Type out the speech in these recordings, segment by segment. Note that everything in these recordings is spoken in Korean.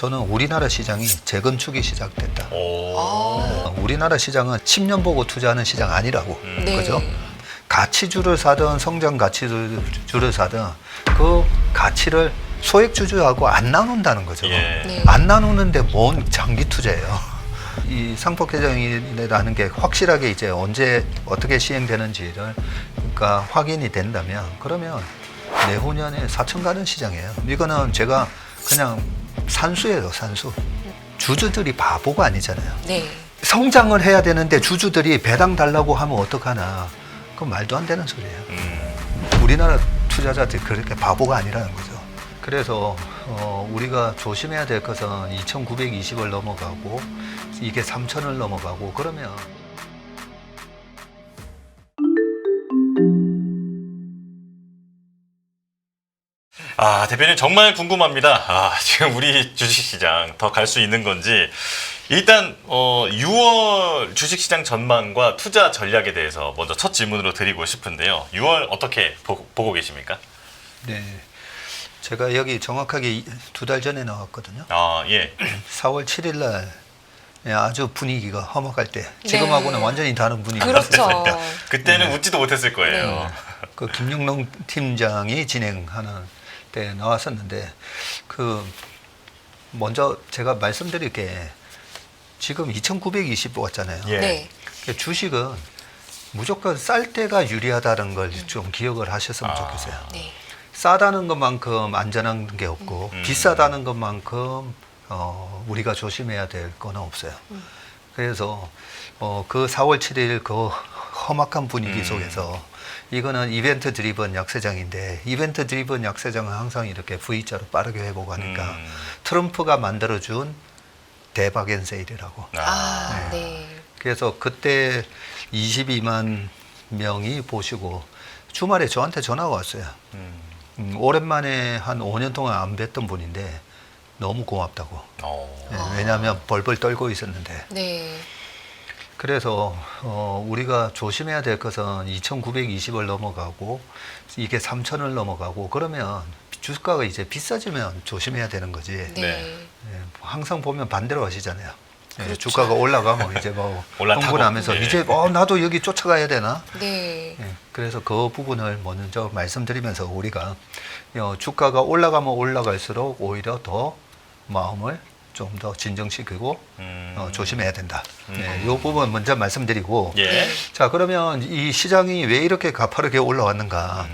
저는 우리나라 시장이 재건축이 시작됐다. 오. 우리나라 시장은 10년 보고 투자하는 시장 아니라고. 네. 그죠? 가치주를 사든 성장 가치주를 사든 그 가치를 소액주주하고 안 나눈다는 거죠. 예. 네. 안 나누는데 뭔 장기 투자예요. 이 상법 개정이라는 게 확실하게 이제 언제 어떻게 시행되는지를 그러니까 확인이 된다면 그러면 내후년에 4천 가는 시장이에요. 이거는 제가 그냥 산수예요, 산수. 주주들이 바보가 아니잖아요. 네. 성장을 해야 되는데 주주들이 배당 달라고 하면 어떡하나. 그건 말도 안 되는 소리예요. 우리나라 투자자들이 그렇게 바보가 아니라는 거죠. 그래서 우리가 조심해야 될 것은 2,920을 넘어가고 이게 3,000을 넘어가고 그러면 아, 대표님 정말 궁금합니다. 아, 지금 우리 주식시장 더 갈 수 있는 건지. 일단 6월 주식시장 전망과 투자 전략에 대해서 먼저 첫 질문으로 드리고 싶은데요. 6월 어떻게 보고 계십니까? 네, 제가 여기 정확하게 2달 전에 나왔거든요. 아, 예. 4월 7일 날 아주 분위기가 험악할 때 지금하고는 네. 완전히 다른 분위기. 그렇죠. 그때는 웃지도 못했을 거예요. 네. 그 김용롱 팀장이 진행하는 때 나왔었는데 그 먼저 제가 말씀드릴 게 지금 2,920 왔잖아요. 예. 네. 주식은 무조건 쌀 때가 유리하다는 걸 좀 기억을 하셨으면 좋겠어요. 네. 싸다는 것만큼 안전한 게 없고 비싸다는 것만큼 우리가 조심해야 될 거는 없어요. 그래서 그 4월 7일 그 험악한 분위기 속에서 이거는 이벤트 드리븐 약세장인데 이벤트 드리븐 약세장은 항상 이렇게 V자로 빠르게 회복하니까 트럼프가 만들어준 대박엔 세일이라고. 아, 네. 그래서 그때 22만 명이 보시고 주말에 저한테 전화가 왔어요. 오랜만에 한 5년 동안 안 뵀던 분인데 너무 고맙다고. 네, 왜냐하면 벌벌 떨고 있었는데. 네. 그래서 우리가 조심해야 될 것은 2,920을 넘어가고 이게 3,000을 넘어가고 그러면 주가가 이제 비싸지면 조심해야 되는 거지. 네. 네. 항상 보면 반대로 하시잖아요. 그렇죠. 주가가 올라가면 이제 뭐 올라타고. 흥분하면서 예. 이제 나도 여기 쫓아가야 되나? 네. 그래서 그 부분을 먼저 말씀드리면서 우리가 주가가 올라가면 올라갈수록 오히려 더 마음을 좀 더 진정시키고 조심해야 된다. 이 부분 먼저 말씀드리고 예. 자 그러면 이 시장이 왜 이렇게 가파르게 올라왔는가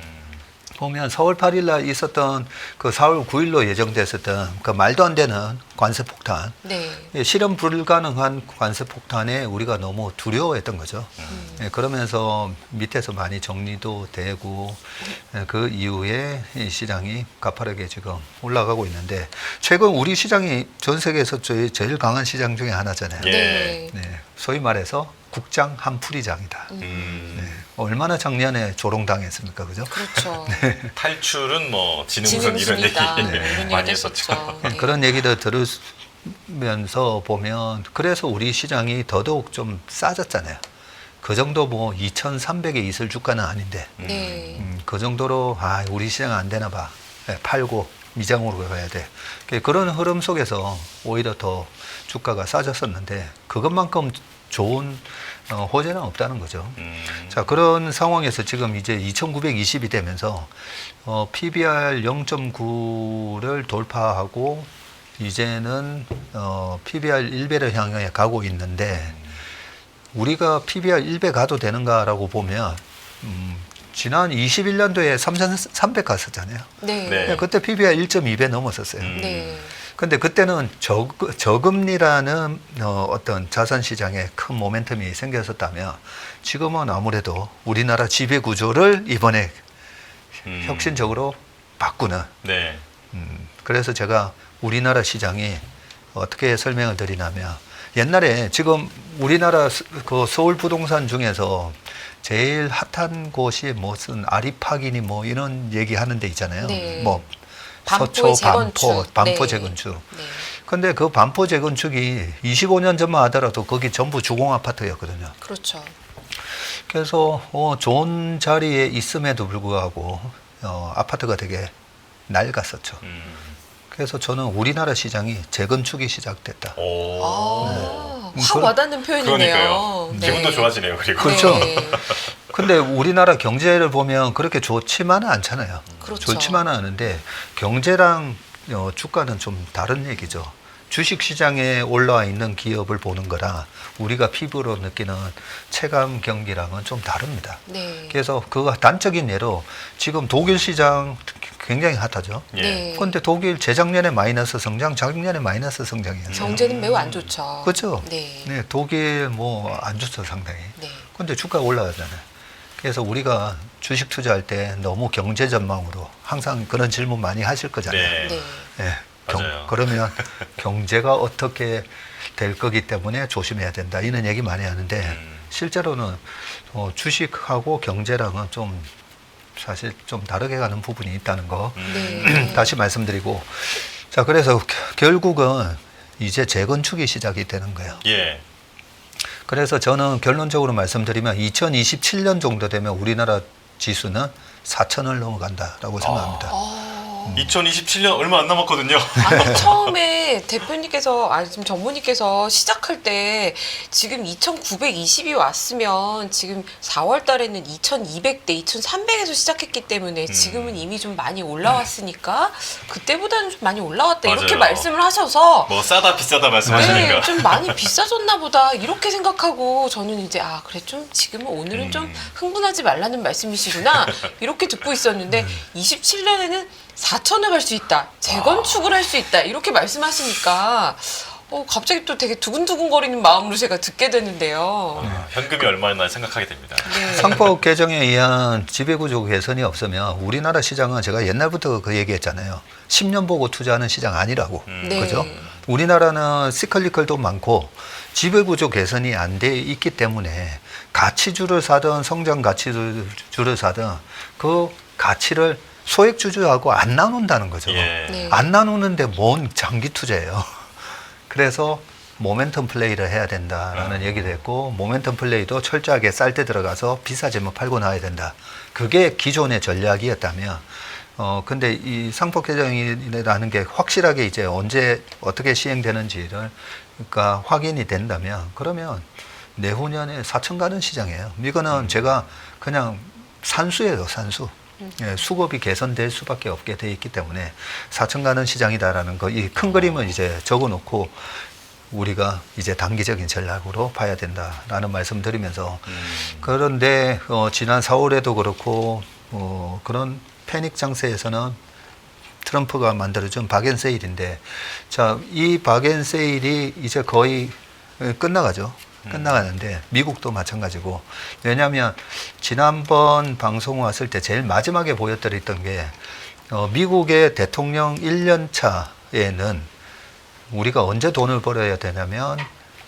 보면 4월 8일 날 있었던 그 4월 9일로 예정됐었던 그 말도 안 되는 관세 폭탄 네. 실현 불가능한 관세 폭탄에 우리가 너무 두려워했던 거죠. 그러면서 밑에서 많이 정리도 되고 그 이후에 이 시장이 가파르게 지금 올라가고 있는데 최근 우리 시장이 전 세계에서 제일 강한 시장 중에 하나잖아요. 예. 네. 네, 소위 말해서 국장 한풀이장이다. 음. 얼마나 작년에 조롱당했습니까, 그죠? 그렇죠. 탈출은 뭐 지능선 이런 얘기 지능순이다. 이런 많이 얘기도 했었죠. 했었죠. 네. 그런 얘기들 들으면서 보면 그래서 우리 시장이 더더욱 좀 싸졌잖아요. 그 정도 뭐 2,300에 있을 주가는 아닌데 네. 그 정도로 우리 시장 안 되나 봐. 팔고 미장으로 가야 돼. 그런 흐름 속에서 오히려 더 주가가 싸졌었는데 그것만큼 좋은 호재는 없다는 거죠. 자, 그런 상황에서 지금 이제 2,920이 되면서 PBR 0.9를 돌파하고 이제는 PBR 1배를 향해 가고 있는데 우리가 PBR 1배 가도 되는가라고 보면 지난 21년도에 3,300 갔었잖아요. 네. 네. 그때 PBR 1.2배 넘었었어요. 네. 근데 그때는 저금리라는 어떤 자산 시장에 큰 모멘텀이 생겼었다면 지금은 아무래도 우리나라 지배 구조를 이번에 혁신적으로 바꾸는. 네. 그래서 제가 우리나라 시장이 어떻게 설명을 드리냐면 옛날에 지금 우리나라 그 서울 부동산 중에서 제일 핫한 곳이 무슨 아리팍이니 뭐 이런 얘기 하는 데 있잖아요. 네. 뭐 반포의 서초, 재건축. 반포 네. 재건축. 네. 근데 그 반포 재건축이 25년 전만 하더라도 거기 전부 주공 아파트였거든요. 그렇죠. 그래서 좋은 자리에 있음에도 불구하고 아파트가 되게 낡았었죠. 그래서 저는 우리나라 시장이 재건축이 시작됐다. 오. 아, 확 그런- 와닿는 표현이네요. 그러니까요. 네. 기분도 좋아지네요. 그리고. 그렇죠. 네. 근데 우리나라 경제를 보면 그렇게 좋지만은 않잖아요. 그렇죠. 좋지만은 않은데 경제랑 주가는 좀 다른 얘기죠. 주식 시장에 올라와 있는 기업을 보는 거랑 우리가 피부로 느끼는 체감 경기랑은 좀 다릅니다. 네. 그래서 그거 단적인 예로 지금 독일 시장 굉장히 핫하죠. 예. 네. 그런데 독일 재작년에 마이너스 성장, 작년에 마이너스 성장이에요. 경제는 매우 안 좋죠. 그렇죠. 네. 네, 독일 뭐 안 좋죠 상당히. 네. 근데 주가가 올라가잖아요. 그래서 우리가 주식 투자할 때 너무 경제 전망으로 항상 그런 질문 많이 하실 거잖아요. 네. 네. 예, 맞아요. 그러면 경제가 어떻게 될 거기 때문에 조심해야 된다. 이런 얘기 많이 하는데 실제로는 주식하고 경제랑은 좀 사실 좀 다르게 가는 부분이 있다는 거 네. 다시 말씀드리고 자 그래서 결국은 이제 재건축이 시작이 되는 거예요. 예. 그래서 저는 결론적으로 말씀드리면 2027년 정도 되면 우리나라 지수는 4천을 넘어간다라고 생각합니다. 아, 2027년 얼마 안 남았거든요. 아니, 처음에 대표님께서, 아니, 지금 전무님께서 시작할 때 지금 2,920이 왔으면 지금 4월 달에는 2,200대, 2,300에서 시작했기 때문에 지금은 이미 좀 많이 올라왔으니까 그때보다는 좀 많이 올라왔다. 이렇게 맞아요. 말씀을 하셔서 뭐 싸다 비싸다 말씀하시니까. 네, 좀 많이 비싸졌나 보다 이렇게 생각하고 저는 이제 아 그래 좀 지금은 오늘은 좀 흥분하지 말라는 말씀이시구나 이렇게 듣고 있었는데 27년에는 4천을 갈 수 있다 재건축을 할 수 있다 이렇게 말씀하시니까 갑자기 또 되게 두근두근거리는 마음으로 제가 듣게 되는데요. 현금이 얼마나 생각하게 됩니다. 네. 상법 개정에 의한 지배구조 개선이 없으면 우리나라 시장은 제가 옛날부터 그 얘기했잖아요. 10년 보고 투자하는 시장 아니라고. 네. 그죠? 우리나라는 시클리컬도 많고 지배구조 개선이 안 돼 있기 때문에 가치주를 사든 성장 가치주를 사든 그 가치를 소액주주하고 안 나눈다는 거죠. 예. 네. 안 나누는데 뭔 장기 투자예요. 그래서 모멘텀 플레이를 해야 된다라는 얘기도 했고 모멘텀 플레이도 철저하게 쌀 때 들어가서 비싸지면 팔고 나와야 된다. 그게 기존의 전략이었다면 근데 이 상법 개정이라는 게 확실하게 이제 언제 어떻게 시행되는지를 그러니까 확인이 된다면 그러면 내후년에 4천 가는 시장이에요. 이거는 제가 그냥 산수예요, 산수. 예, 수급이 개선될 수밖에 없게 돼 있기 때문에 4천 가는 시장이다라는 거, 이 큰 그림은 이제 적어놓고 우리가 이제 단기적인 전략으로 봐야 된다라는 말씀드리면서 그런데 지난 4월에도 그렇고 그런 패닉 장세에서는 트럼프가 만들어준 박앤세일인데 자, 이 박앤세일이 이제 거의 끝나가죠. 끝나가는데 미국도 마찬가지고 왜냐하면 지난번 방송 왔을 때 제일 마지막에 보여드렸던 게 미국의 대통령 1년 차에는 우리가 언제 돈을 벌어야 되냐면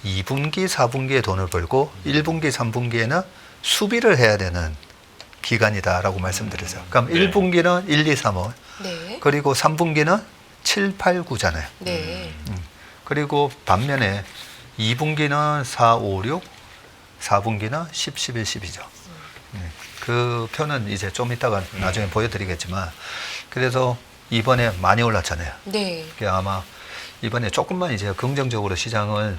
2분기, 4분기에 돈을 벌고 1분기, 3분기에는 수비를 해야 되는 기간이다라고 말씀드렸어요. 그럼 네. 1분기는 1, 2, 3월 네. 그리고 3분기는 7, 8, 9잖아요. 네. 그리고 반면에 2분기는 4, 5, 6, 4분기는 10, 11, 12죠. 그 표는 이제 좀 이따가 나중에 보여드리겠지만 그래서 이번에 많이 올랐잖아요. 네. 그게 아마 이번에 조금만 이제 긍정적으로 시장을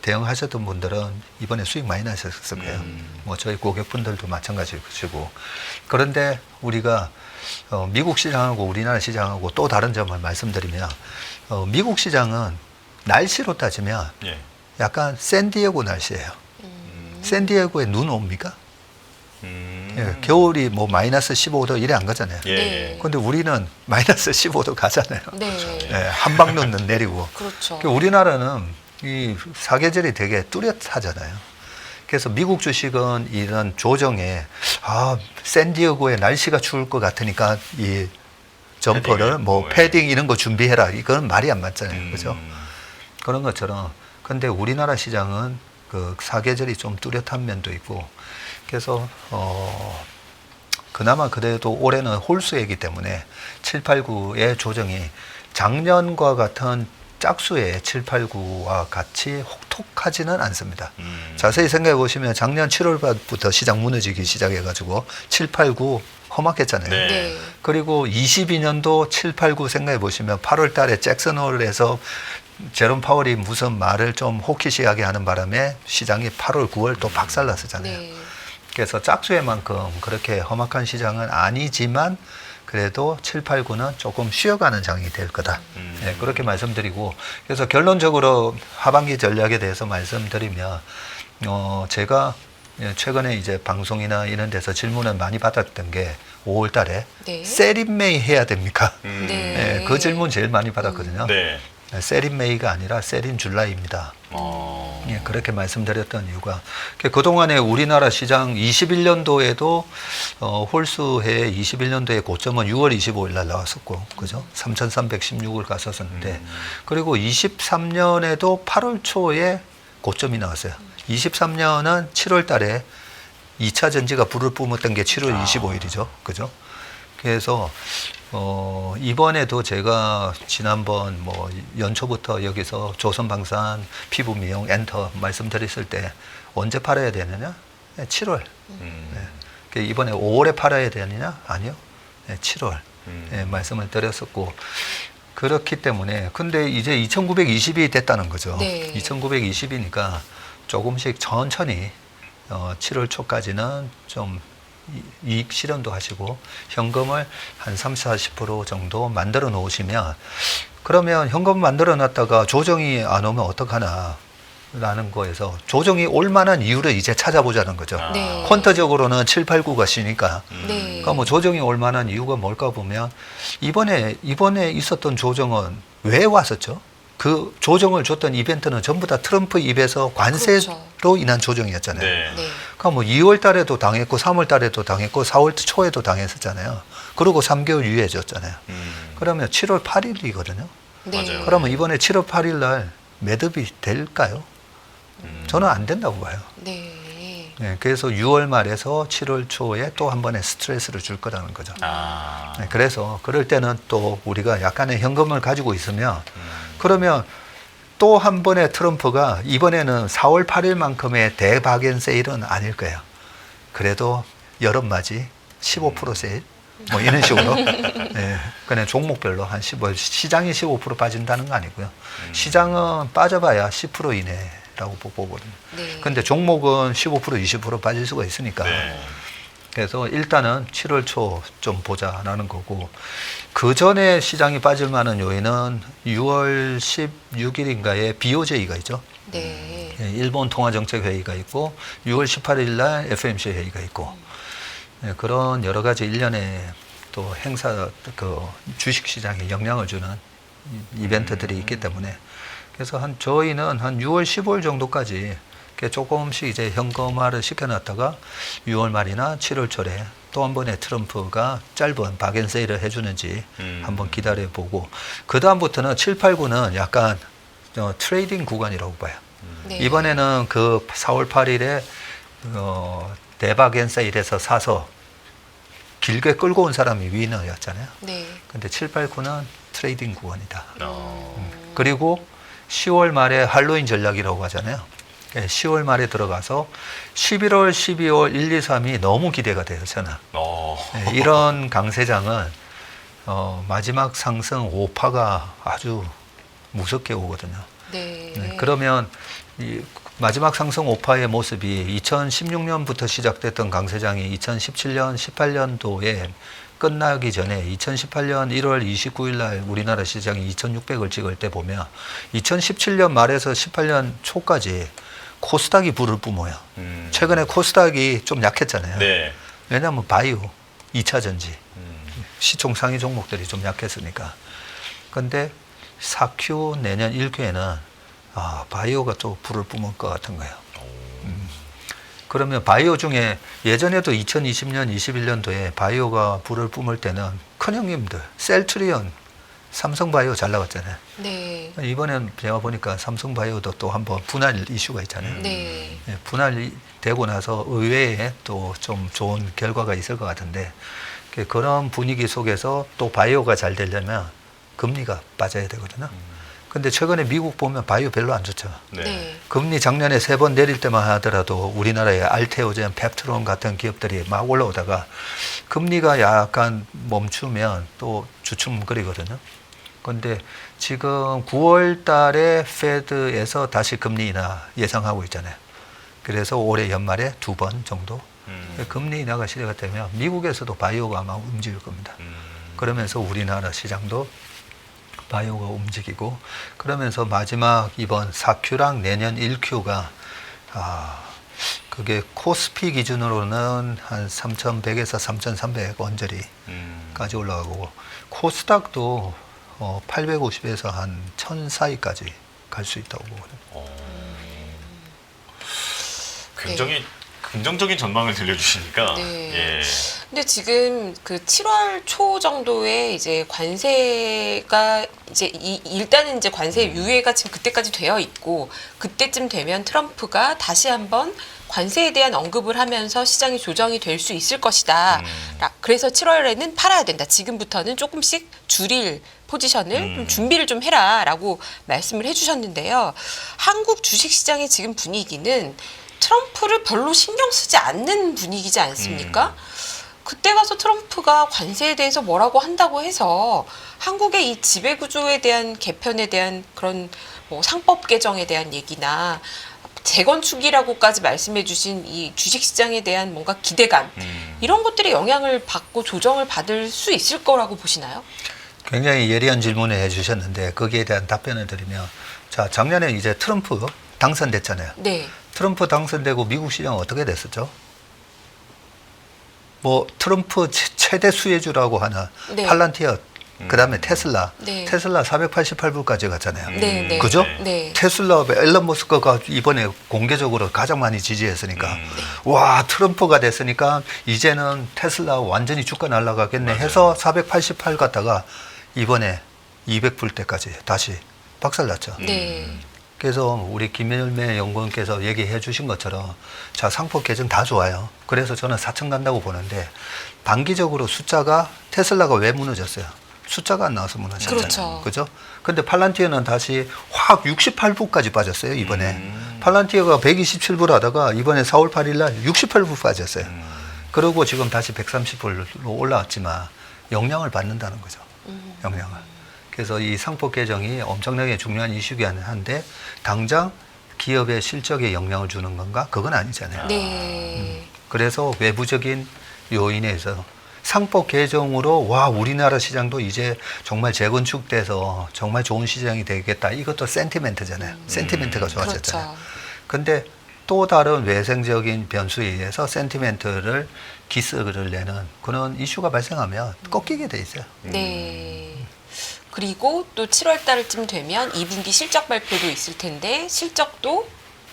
대응하셨던 분들은 이번에 수익 많이 나셨을 거예요. 뭐 저희 고객분들도 마찬가지고 그런데 우리가 미국 시장하고 우리나라 시장하고 또 다른 점을 말씀드리면 미국 시장은 날씨로 따지면 예. 약간 샌디에고 날씨예요. 샌디에고에 눈 옵니까? 예, 겨울이 뭐 마이너스 15도 이래 안 가잖아요. 예. 네. 근데 우리는 마이너스 15도 가잖아요. 네. 예, 한방눈은 내리고. 그렇죠. 그러니까 우리나라는 이 사계절이 되게 뚜렷하잖아요. 그래서 미국 주식은 이런 조정에 샌디에고에 날씨가 추울 것 같으니까 이 점퍼를 뭐 패딩 이런 거 준비해라. 이거는 말이 안 맞잖아요. 그죠? 그런 것처럼. 근데 우리나라 시장은 그 사계절이 좀 뚜렷한 면도 있고 그래서 그나마 그래도 올해는 홀수이기 때문에 7, 8, 9의 조정이 작년과 같은 짝수의 7, 8, 9와 같이 혹독하지는 않습니다. 자세히 생각해 보시면 작년 7월부터 시장 무너지기 시작해가지고 7, 8, 9 험악했잖아요. 네. 네. 그리고 22년도 7, 8, 9 생각해 보시면 8월 달에 잭슨홀에서 제롬 파월이 무슨 말을 좀 호키시하게 하는 바람에 시장이 8월, 9월 또 박살났었잖아요. 네. 그래서 짝수회만큼 그렇게 험악한 시장은 아니지만 그래도 7, 8, 9는 조금 쉬어가는 장이 될 거다. 네, 그렇게 말씀드리고 그래서 결론적으로 하반기 전략에 대해서 말씀드리면 제가 최근에 이제 방송이나 이런 데서 질문을 많이 받았던 게 5월 달에 네. 세린메이 해야 됩니까? 음. 네. 그 질문 제일 많이 받았거든요. 네. 세린메이가 아니라 세린줄라이입니다. 어. 예, 그렇게 말씀드렸던 이유가 그동안에 우리나라 시장 21년도에도 홀수해 21년도의 고점은 6월 25일 날 나왔었고 그죠? 3,316을 갔었었는데 그리고 23년에도 8월 초에 고점이 나왔어요. 23년은 7월 달에 2차 전지가 불을 뿜었던 게 7월 25일이죠. 그죠? 그래서 이번에도 제가 지난번 뭐 연초부터 여기서 조선방산, 피부미용, 엔터 말씀드렸을 때 언제 팔아야 되느냐? 7월. 네. 이번에 5월에 팔아야 되느냐? 아니요. 네, 7월. 네, 말씀을 드렸었고 그렇기 때문에 근데 이제 2920이 됐다는 거죠. 네. 2920이니까 조금씩 천천히 7월 초까지는 좀 이익 실현도 하시고 현금을 한 30, 40% 정도 만들어 놓으시면 그러면 현금 만들어 놨다가 조정이 안 오면 어떡하나 라는 거에서 조정이 올 만한 이유를 이제 찾아보자는 거죠. 네. 퀀터적으로는 7, 8, 9가 쉬니까 네. 그러니까 뭐 조정이 올 만한 이유가 뭘까 보면 이번에 있었던 조정은 왜 왔었죠? 그 조정을 줬던 이벤트는 전부 다 트럼프 입에서 관세로 그렇죠. 인한 조정이었잖아요. 네. 네. 그러니까 뭐 2월 달에도 당했고 3월 달에도 당했고 4월 초에도 당했었잖아요. 그리고 3개월 유예졌잖아요. 그러면 7월 8일이거든요. 네. 맞아요. 그러면 이번에 7월 8일 날 매듭이 될까요? 저는 안 된다고 봐요. 네. 네, 그래서 6월 말에서 7월 초에 또 한 번의 스트레스를 줄 거라는 거죠. 아. 네, 그래서 그럴 때는 또 우리가 약간의 현금을 가지고 있으면 그러면 또 한 번의 트럼프가 이번에는 4월 8일만큼의 대박엔 세일은 아닐 거예요. 그래도 여름맞이 15% 세일 뭐 이런 식으로 네, 그냥 종목별로 한 15, 시장이 15% 빠진다는 거 아니고요. 시장은 빠져봐야 10% 이내라고 보거든요. 네. 근데 종목은 15% 20% 빠질 수가 있으니까 네. 그래서 일단은 7월 초 좀 보자라는 거고 그 전에 시장이 빠질 만한 요인은 6월 16일인가에 BOJ가 있죠. 네. 예, 일본 통화정책회의가 있고 6월 18일 날 FMC 회의가 있고 예, 그런 여러 가지 일련의 또 행사 그 주식시장에 영향을 주는 이벤트들이 있기 때문에 그래서 저희는 한 6월 15일 정도까지 이렇게 조금씩 이제 현금화를 시켜놨다가 6월 말이나 7월 초에 또 한 번의 트럼프가 짧은 박앤세일을 해주는지 한번 기다려보고 그 다음부터는 7, 8, 9는 약간 트레이딩 구간이라고 봐요. 네. 이번에는 그 4월 8일에 대박앤세일에서 사서 길게 끌고 온 사람이 위너였잖아요. 네. 근데 7, 8, 9는 트레이딩 구간이다. 어. 그리고 10월 말에 할로윈 전략이라고 하잖아요. 10월 말에 들어가서 11월, 12월, 1, 2, 3이 너무 기대가 돼요, 저는. 네, 이런 강세장은 마지막 상승 5파가 아주 무섭게 오거든요. 네. 네, 그러면 이 마지막 상승 5파의 모습이 2016년부터 시작됐던 강세장이 2017년, 18년도에 끝나기 전에 2018년 1월 29일 날 우리나라 시장이 2600을 찍을 때 보면 2017년 말에서 18년 초까지 코스닥이 불을 뿜어요. 최근에 코스닥이 좀 약했잖아요. 네. 왜냐하면 바이오, 2차 전지, 시총 상위 종목들이 좀 약했으니까. 근데 4Q 내년 1Q에는 바이오가 또 불을 뿜을 것 같은 거예요. 그러면 바이오 중에 예전에도 2020년, 21년도에 바이오가 불을 뿜을 때는 큰 형님들, 셀트리온, 삼성바이오 잘 나갔잖아요. 네. 이번엔 제가 보니까 삼성바이오도 또 한번 분할 이슈가 있잖아요. 네. 예, 분할이 되고 나서 의외에 또 좀 좋은 결과가 있을 것 같은데 그런 분위기 속에서 또 바이오가 잘 되려면 금리가 빠져야 되거든요. 근데 최근에 미국 보면 바이오 별로 안 좋죠. 네. 네. 금리 작년에 3번 내릴 때만 하더라도 우리나라의 알테오젠, 펩트론 같은 기업들이 막 올라오다가 금리가 약간 멈추면 또 주춤거리거든요. 근데 지금 9월 달에 페드에서 다시 금리 인하 예상하고 있잖아요. 그래서 올해 연말에 2번 정도 금리 인하가 시대가 되면 미국에서도 바이오가 아마 움직일 겁니다. 그러면서 우리나라 시장도 바이오가 움직이고 그러면서 마지막 이번 4Q랑 내년 1Q가 그게 코스피 기준으로는 한 3,100에서 3,300 언저리까지 올라가고 코스닥도 850에서 한 1,000 사이까지 갈 수 있다고 보거든요. 굉장히 긍정적인 전망을 들려주시니까. 네. 예. 근데 지금 그 7월 초 정도에 이제 관세가 이제 일단은 이제 관세 유예가 지금 그때까지 되어 있고 그때쯤 되면 트럼프가 다시 한번 관세에 대한 언급을 하면서 시장이 조정이 될 수 있을 것이다. 그래서 7월에는 팔아야 된다. 지금부터는 조금씩 줄일 포지션을 좀 준비를 좀 해라라고 말씀을 해주셨는데요. 한국 주식시장의 지금 분위기는 트럼프를 별로 신경 쓰지 않는 분위기지 않습니까? 그때 가서 트럼프가 관세에 대해서 뭐라고 한다고 해서 한국의 이 지배구조에 대한 개편에 대한 그런 뭐 상법 개정에 대한 얘기나 재건축이라고까지 말씀해 주신 이 주식시장에 대한 뭔가 기대감 이런 것들이 영향을 받고 조정을 받을 수 있을 거라고 보시나요? 굉장히 예리한 질문을 해주셨는데 거기에 대한 답변을 드리면 자 작년에 이제 트럼프 당선됐잖아요. 네. 트럼프 당선되고 미국 시장 어떻게 됐었죠? 뭐 트럼프 최대 수혜주라고 하는 네. 팔란티어 그다음에 테슬라 네. 테슬라 488불까지 갔잖아요. 네, 네. 그죠? 네. 테슬라 앨런 머스크가 이번에 공개적으로 가장 많이 지지했으니까 와 트럼프가 됐으니까 이제는 테슬라 완전히 주가 날아가겠네 해서 488 갔다가 이번에 200불 때까지 다시 박살났죠. 네. 그래서 우리 김열매 연구원께서 얘기해 주신 것처럼 자 상법 개정 다 좋아요. 그래서 저는 4천 간다고 보는데 단기적으로 숫자가 테슬라가 왜 무너졌어요? 숫자가 안 나와서 무너졌잖아요. 그렇죠. 그죠? 근데 팔란티어는 다시 확 68불까지 빠졌어요, 이번에. 팔란티어가 127불 하다가 이번에 4월 8일 날 68불 빠졌어요. 그리고 지금 다시 130불로 올라왔지만 영향을 받는다는 거죠. 영향을. 그래서 이 상법 개정이 엄청나게 중요한 이슈긴 한데 당장 기업의 실적에 영향을 주는 건가? 그건 아니잖아요. 네. 그래서 외부적인 요인에서 상법 개정으로 와 우리나라 시장도 이제 정말 재건축돼서 정말 좋은 시장이 되겠다. 이것도 센티멘트잖아요. 센티멘트가 좋아졌잖아요. 그렇죠. 근데 또 다른 외생적인 변수에 의해서 센티멘트를 기스를 내는 그런 이슈가 발생하면 꺾이게 돼 있어요. 네. 그리고 또 7월 달쯤 되면 2분기 실적 발표도 있을 텐데 실적도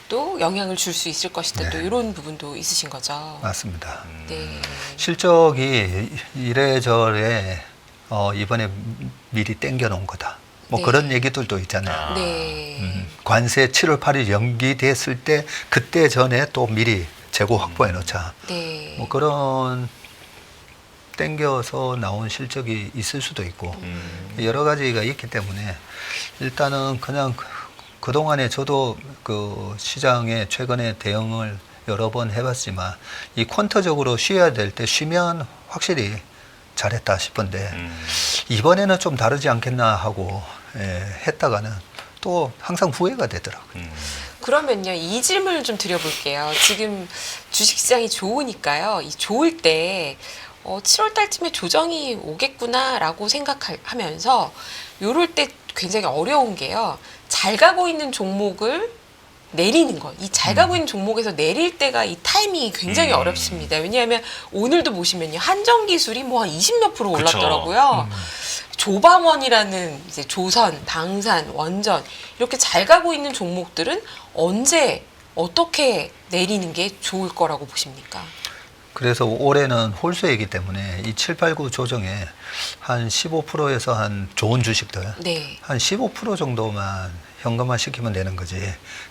또 영향을 줄 수 있을 것이다. 네. 또 이런 부분도 있으신 거죠. 맞습니다. 네. 실적이 이래저래 이번에 미리 땡겨 놓은 거다. 뭐 네. 그런 얘기들도 있잖아요. 네. 관세 7월 8일 연기됐을 때 그때 전에 또 미리 재고 확보해 놓자. 네. 뭐 그런 땡겨서 나온 실적이 있을 수도 있고 여러 가지가 있기 때문에 일단은 그냥 그동안에 저도 그 시장에 최근에 대응을 여러 번 해봤지만 이 퀀터적으로 쉬어야 될 때 쉬면 확실히 잘했다 싶은데 이번에는 좀 다르지 않겠나 하고 했다가는 또 항상 후회가 되더라고요. 그러면요, 이 질문을 좀 드려볼게요. 지금 주식시장이 좋으니까요. 이 좋을 때 7월 달쯤에 조정이 오겠구나라고 생각하면서 요럴 때 굉장히 어려운 게요. 잘 가고 있는 종목을 내리는 거. 이 잘 가고 있는 종목에서 내릴 때가 이 타이밍이 굉장히 어렵습니다. 왜냐하면 오늘도 보시면요. 한정기술이 뭐 한 20몇 프로 올랐더라고요. 조방원이라는 이제 조선, 방산, 원전 이렇게 잘 가고 있는 종목들은 언제 어떻게 내리는 게 좋을 거라고 보십니까? 그래서 올해는 홀수이기 때문에 이 7, 8, 9 조정에 한 15%에서 한 좋은 주식들 네. 한 15% 정도만 현금화 시키면 되는 거지.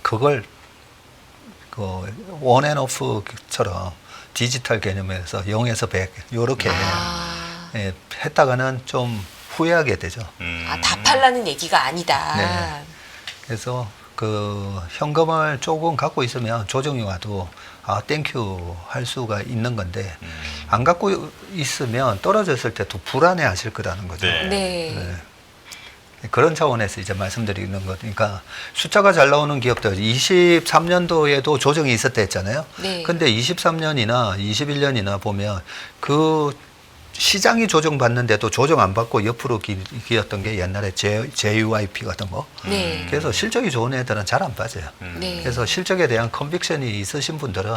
그걸 그 원앤오프처럼 디지털 개념에서 0에서 100 요렇게 했다가는 좀 후회하게 되죠. 아, 다 팔라는 얘기가 아니다. 네. 그래서 그 현금을 조금 갖고 있으면 조정이 와도 아 땡큐 할 수가 있는 건데 안 갖고 있으면 떨어졌을 때 또 불안해하실 거라는 거죠. 네. 네. 네. 그런 차원에서 이제 말씀드리는 거니까 숫자가 잘 나오는 기업들 23년도에도 조정이 있었다 했잖아요. 네. 근데 23년이나 21년이나 보면 그 시장이 조정받는데도 조정 안 받고 옆으로 기었던 게 옛날에 JYP 같은 거. 네. 그래서 실적이 좋은 애들은 잘 안 빠져요. 네. 그래서 실적에 대한 컨빅션이 있으신 분들은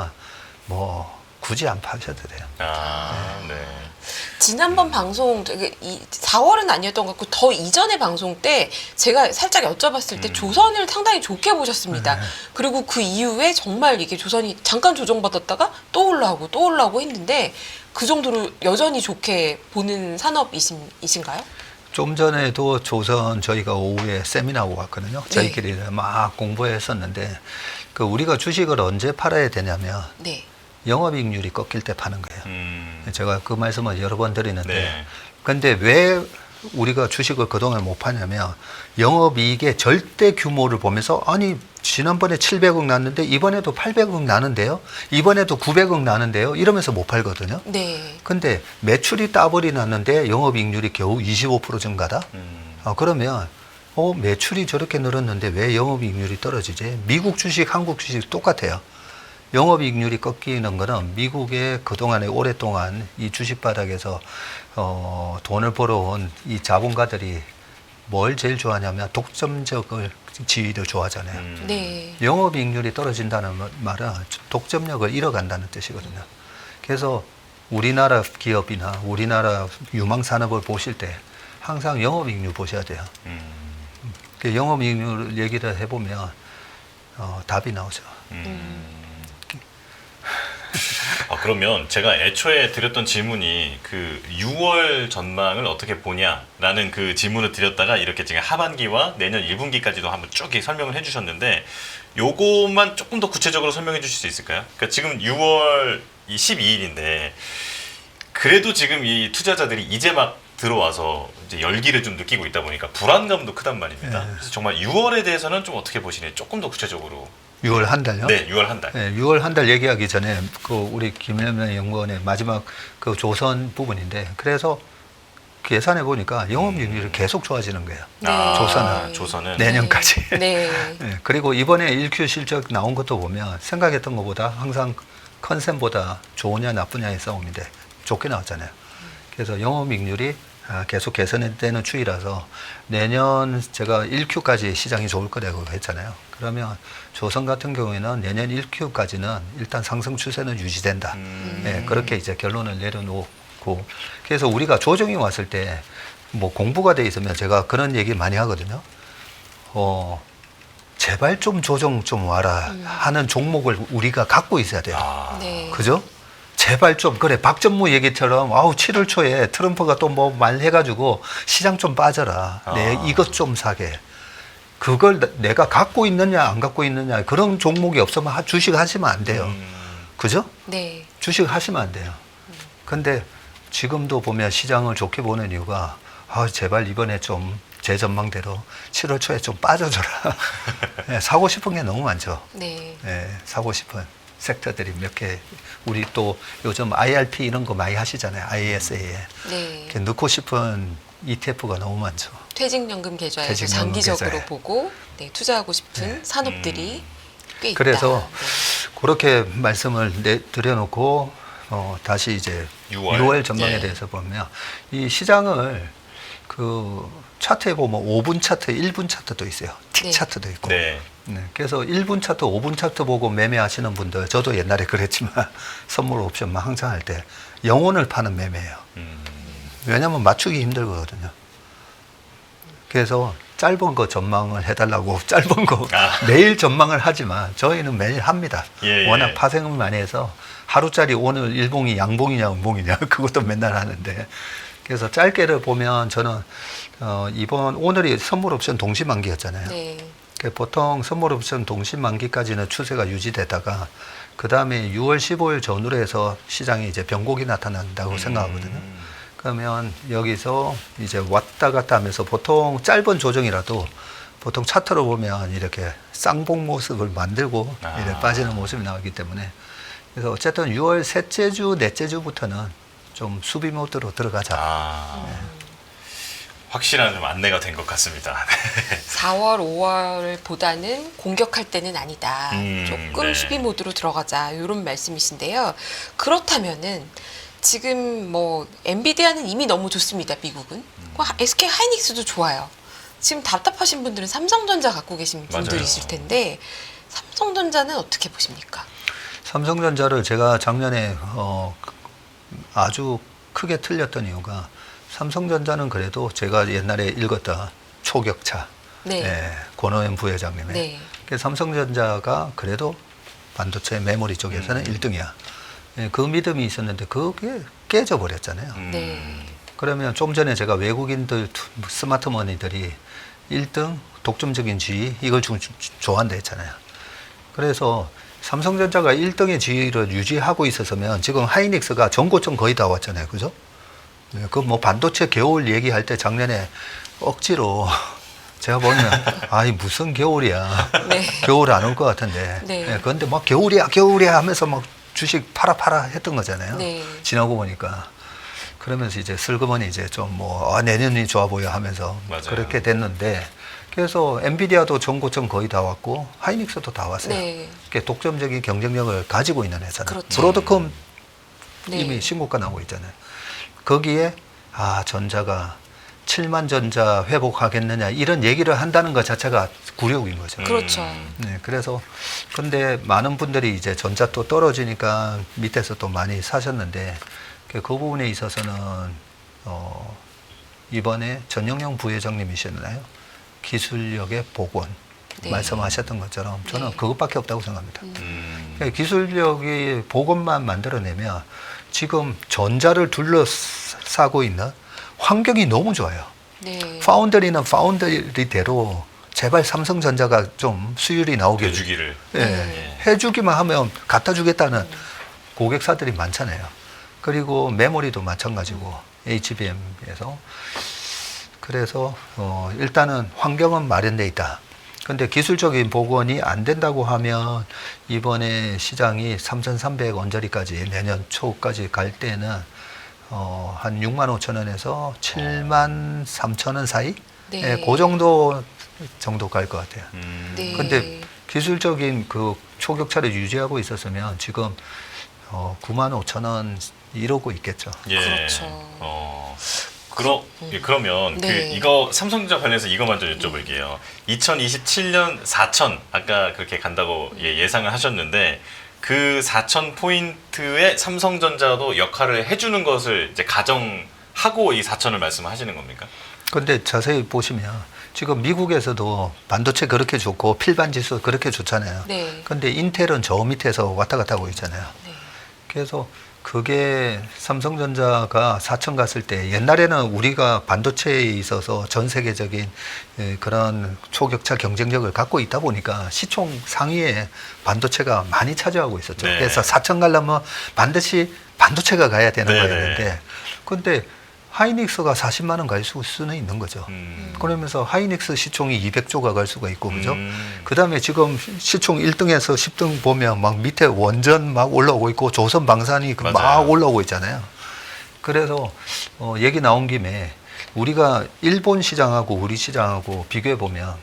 뭐 굳이 안 파셔도 돼요. 아, 네. 지난번 방송 되게 4월은 아니었던 것 같고 더 이전의 방송 때 제가 살짝 여쭤봤을 때 조선을 상당히 좋게 보셨습니다. 네. 그리고 그 이후에 정말 이게 조선이 잠깐 조정받았다가 또 올라오고 했는데 그 정도로 여전히 좋게 보는 산업이신가요? 좀 전에도 조선 저희가 오후에 세미나하고 갔거든요. 저희끼리 막 공부했었는데 그 우리가 주식을 언제 팔아야 되냐면 네. 영업이익률이 꺾일 때 파는 거예요. 제가 그 말씀을 여러 번 드리는데 네. 근데 왜 우리가 주식을 그동안 못 파냐면 영업이익의 절대 규모를 보면서 아니 지난번에 700억 났는데 이번에도 800억 나는데요. 이번에도 900억 나는데요. 이러면서 못 팔거든요. 네. 근데 매출이 따블이 났는데 영업이익률이 겨우 25% 증가다? 그러면 매출이 저렇게 늘었는데 왜 영업이익률이 떨어지지? 미국 주식, 한국 주식 똑같아요. 영업이익률이 꺾이는 거는 미국의 그동안에 오랫동안 이 주식 바닥에서 돈을 벌어온 이 자본가들이 뭘 제일 좋아하냐면 독점적을 지위를 좋아하잖아요. 네. 영업이익률이 떨어진다는 말은 독점력을 잃어간다는 뜻이거든요. 그래서 우리나라 기업이나 우리나라 유망산업을 보실 때 항상 영업이익률 보셔야 돼요. 그 영업이익률 얘기를 해보면 답이 나오죠. 그러면 제가 애초에 드렸던 질문이 그 6월 전망을 어떻게 보냐라는 그 질문을 드렸다가 이렇게 지금 하반기와 내년 1분기까지도 한번 쭉 설명을 해주셨는데 요것만 조금 더 구체적으로 설명해 주실 수 있을까요? 그러니까 지금 6월 12일인데 그래도 지금 이 투자자들이 이제 막 들어와서 이제 열기를 좀 느끼고 있다 보니까 불안감도 크단 말입니다. 네. 그래서 정말 6월에 대해서는 좀 어떻게 보시나요? 조금 더 구체적으로. 6월 한 달요? 네, 6월 한 달. 네, 6월 한 달 얘기하기 전에 그 우리 김현명 연구원의 마지막 그 조선 부분인데 그래서 계산해 보니까 영업이익률이 계속 좋아지는 거예요. 네. 조선은 내년까지. 네. 네, 그리고 이번에 1Q 실적 나온 것도 보면 생각했던 것보다 항상 컨센보다 좋으냐 나쁘냐의 싸움인데 좋게 나왔잖아요. 그래서 영업이익률이 계속 개선되는 추이라서 내년 제가 1Q까지 시장이 좋을 거라고 했잖아요. 그러면 조선 같은 경우에는 내년 1Q까지는 일단 상승 추세는 유지된다. 네, 그렇게 이제 결론을 내려놓고 그래서 우리가 조정이 왔을 때 뭐 공부가 돼 있으면 제가 그런 얘기 많이 하거든요. 제발 좀 조정 좀 와라 하는 종목을 우리가 갖고 있어야 돼요. 네. 그죠? 제발 좀 그래 박전무 얘기처럼 7월 초에 트럼프가 또 뭐 말해가지고 시장 좀 빠져라. 내 이것 좀 사게. 그걸 내가 갖고 있느냐 안 갖고 있느냐 그런 종목이 없으면 주식 하시면 안 돼요. 그죠? 네. 주식 하시면 안 돼요. 근데 지금도 보면 시장을 좋게 보는 이유가 제발 이번에 좀 제 전망대로 7월 초에 좀 빠져줘라. 네, 사고 싶은 게 너무 많죠. 네. 네, 사고 싶은 섹터들이 몇 개. 우리 또 요즘 IRP 이런 거 많이 하시잖아요. ISA에. 네. 이렇게 넣고 싶은 ETF가 너무 많죠. 퇴직연금 계좌에서 퇴직연금 장기적으로 계좌에. 보고 투자하고 싶은 산업들이 꽤 있다. 그래서 네. 그렇게 말씀을 드려놓고 다시 이제 6월 전망에 예. 대해서 보면 이 시장을 그 차트에 보면 5분 차트, 1분 차트도 있어요. 틱 네. 차트도 있고. 네. 네, 그래서 1분 차트, 5분 차트 보고 매매하시는 분들, 저도 옛날에 그랬지만 선물 옵션만 항상 할 때 영혼을 파는 매매예요. 왜냐하면 맞추기 힘들거든요. 그래서 짧은 거 전망을 해달라고 짧은 거 매일 전망을 하지만 저희는 매일 합니다. 예, 예. 워낙 파생을 많이 해서 하루짜리 오늘 일봉이 양봉이냐 음봉이냐 그것도 맨날 하는데 그래서 짧게를 보면 저는 오늘이 선물 옵션 동시 만기였잖아요. 네. 보통 선물 옵션 동시 만기까지는 추세가 유지되다가 그 다음에 6월 15일 전후로 해서 시장에 이제 변곡이 나타난다고 생각하거든요. 그러면 여기서 이제 왔다 갔다 하면서 보통 짧은 조정이라도 보통 차트로 보면 이렇게 쌍봉 모습을 만들고 이렇게 빠지는 모습이 나오기 때문에 그래서 어쨌든 6월 셋째 주, 넷째 주부터는 좀 수비 모드로 들어가자. 확실한 좀 안내가 된 것 같습니다. 4월, 5월보다는 공격할 때는 아니다. 조금 네. 수비 모드로 들어가자. 이런 말씀이신데요. 그렇다면은 지금 뭐 엔비디아는 이미 너무 좋습니다. 미국은. SK 하이닉스도 좋아요. 지금 답답하신 분들은 삼성전자 갖고 계신 분들이실 텐데 삼성전자는 어떻게 보십니까? 삼성전자를 제가 작년에 아주 크게 틀렸던 이유가 삼성전자는 그래도 제가 옛날에 읽었던 초격차, 네. 권오현 부회장님의 네. 그래서 삼성전자가 그래도 반도체 메모리 쪽에서는 1등이야. 그 믿음이 있었는데 그게 깨져버렸잖아요. 네. 그러면 좀 전에 제가 외국인들 스마트머니들이 1등 독점적인 지위 이걸 좋아한다 했잖아요. 그래서 삼성전자가 1등의 지위를 유지하고 있었으면 지금 하이닉스가 전고점 거의 다 왔잖아요. 그죠? 그 뭐 반도체 겨울 얘기할 때 작년에 억지로 제가 보면 아이 무슨 겨울이야. 네. 겨울 안 올 것 같은데. 네. 그런데 막 겨울이야 하면서 막 주식 팔아 했던 거잖아요. 네. 지나고 보니까. 그러면서 이제 슬그머니 이제 좀 뭐 내년이 좋아 보여 하면서 맞아요. 그렇게 됐는데 그래서 엔비디아도 전고점 거의 다 왔고 하이닉스도 다 왔어요. 네. 그게 독점적인 경쟁력을 가지고 있는 회사는 그렇죠. 브로드컴 네. 이미 신고가 나오고 있잖아요. 거기에 전자가 7만 전자 회복하겠느냐 이런 얘기를 한다는 것 자체가 굴욕인 거죠. 그렇죠. 네, 그래서 근데 많은 분들이 이제 전자 또 떨어지니까 밑에서 또 많이 사셨는데 그 부분에 있어서는 이번에 전영영 부회장님이셨나요? 기술력의 복원 네. 말씀하셨던 것처럼 저는 네. 그것밖에 없다고 생각합니다. 음. 그러니까 기술력의 복원만 만들어내면 지금 전자를 둘러싸고 있는 환경이 너무 좋아요. 네. 파운더리는 파운더리대로 제발 삼성전자가 좀 수율이 나오게 해주기를. 해주기만 하면 갖다 주겠다는 고객사들이 많잖아요. 그리고 메모리도 마찬가지고 HBM에서 그래서 일단은 환경은 마련돼 있다. 근데 기술적인 복원이 안 된다고 하면 이번에 시장이 3,300 언저리까지 내년 초까지 갈 때는 한 6만 5천 원에서 7만 3천 원 사이? 네. 그 정도 갈 것 같아요. 네. 근데 기술적인 그 초격차를 유지하고 있었으면 지금 9만 5천 원 이러고 있겠죠. 예. 그렇죠. 그러면 네. 이거 삼성전자 관련해서 이것만 좀 여쭤볼게요. 2027년 4천 아까 그렇게 간다고 예상을 하셨는데 그 4천 포인트에 삼성전자도 역할을 해주는 것을 이제 가정하고 이 4천을 말씀하시는 겁니까? 근데 자세히 보시면 지금 미국에서도 반도체 그렇게 좋고 필반 지수 그렇게 좋잖아요. 네. 근데 인텔은 저 밑에서 왔다 갔다 하고 있잖아요. 네. 그래서 그게 삼성전자가 4천 갔을 때 옛날에는 우리가 반도체에 있어서 전 세계적인 그런 초격차 경쟁력을 갖고 있다 보니까 시총 상위에 반도체가 많이 차지하고 있었죠. 네. 그래서 4천 가려면 반드시 반도체가 가야 되는 네, 거였는데 근데 하이닉스가 40만 원 갈 수는 있는 거죠. 그러면서 하이닉스 시총이 200조가 갈 수가 있고 그죠? 그다음에 지금 시총 1등에서 10등 보면 막 밑에 원전 막 올라오고 있고 조선 방산이 막 맞아요. 올라오고 있잖아요. 그래서 얘기 나온 김에 우리가 일본 시장하고 우리 시장하고 비교해 보면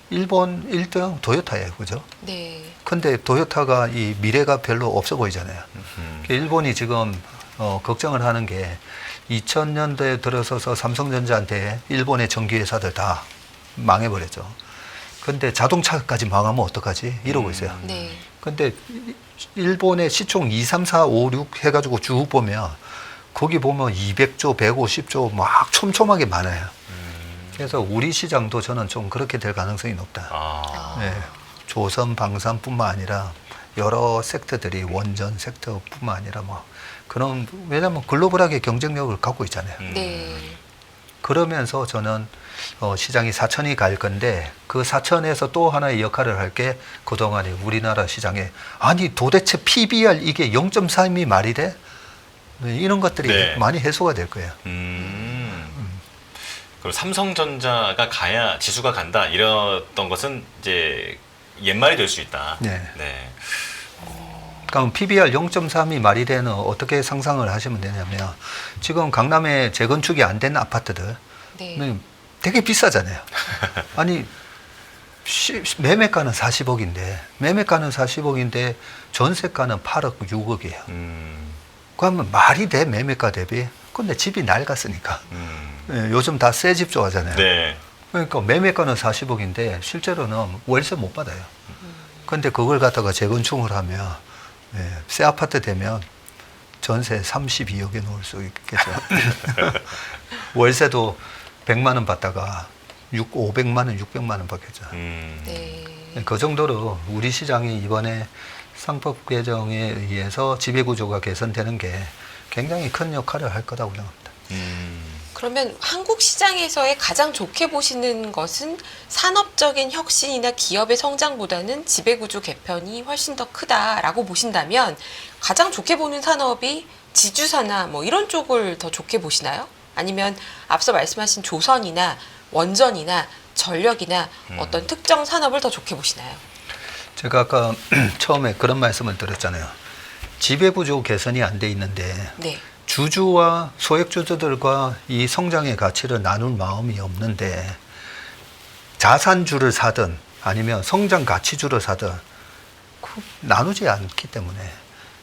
일본 1등 도요타예요. 그죠? 네. 근데 도요타가 이 미래가 별로 없어 보이잖아요. 일본이 지금 걱정을 하는 게 2000년대에 들어서서 삼성전자한테 일본의 전기회사들 다 망해버렸죠. 근데 자동차까지 망하면 어떡하지? 이러고 있어요. 네. 근데 일본의 시총 2, 3, 4, 5, 6 해가지고 쭉 보면 거기 보면 200조, 150조 막 촘촘하게 많아요. 그래서 우리 시장도 저는 좀 그렇게 될 가능성이 높다. 네. 조선 방산뿐만 아니라 여러 섹터들이 원전 섹터뿐만 아니라 뭐 그런 왜냐하면 글로벌하게 경쟁력을 갖고 있잖아요. 네. 그러면서 저는 시장이 4천이 갈 건데 그 4천에서 또 하나의 역할을 할 게 그동안에 우리나라 시장에 아니 도대체 PBR 이게 0.3이 말이 돼? 네, 이런 것들이 네. 많이 해소가 될 거예요. 그럼 삼성전자가 가야 지수가 간다 이랬던 것은 이제 옛말이 될 수 있다. 네. 네. 그럼 PBR 0.3이 말이 되는 어떻게 상상을 하시면 되냐면 지금 강남에 재건축이 안 된 아파트들 네. 되게 비싸잖아요. 아니 매매가는 40억인데 전세가는 8억 6억이에요. 그러면 말이 돼 매매가 대비. 근데 집이 낡았으니까. 예, 요즘 다 새 집 좋아하잖아요. 네. 그러니까 매매가는 40억인데 실제로는 월세 못 받아요. 근데 그걸 갖다가 재건축을 하면 예, 새 아파트 되면 전세 32억에 놓을 수 있겠죠. 월세도 100만 원 받다가 500만 원, 600만 원 받겠죠. 네. 그 정도로 우리 시장이 이번에 상법 개정에 의해서 지배구조가 개선되는 게 굉장히 큰 역할을 할 거라고 생각합니다. 그러면 한국 시장에서의 가장 좋게 보시는 것은 산업적인 혁신이나 기업의 성장보다는 지배구조 개편이 훨씬 더 크다라고 보신다면 가장 좋게 보는 산업이 지주사나 뭐 이런 쪽을 더 좋게 보시나요? 아니면 앞서 말씀하신 조선이나 원전이나 전력이나 어떤 특정 산업을 더 좋게 보시나요? 제가 아까 처음에 그런 말씀을 드렸잖아요. 지배구조 개선이 안 돼 있는데 네. 주주와 소액주주들과 이 성장의 가치를 나눌 마음이 없는데 자산주를 사든 아니면 성장 가치주를 사든 나누지 않기 때문에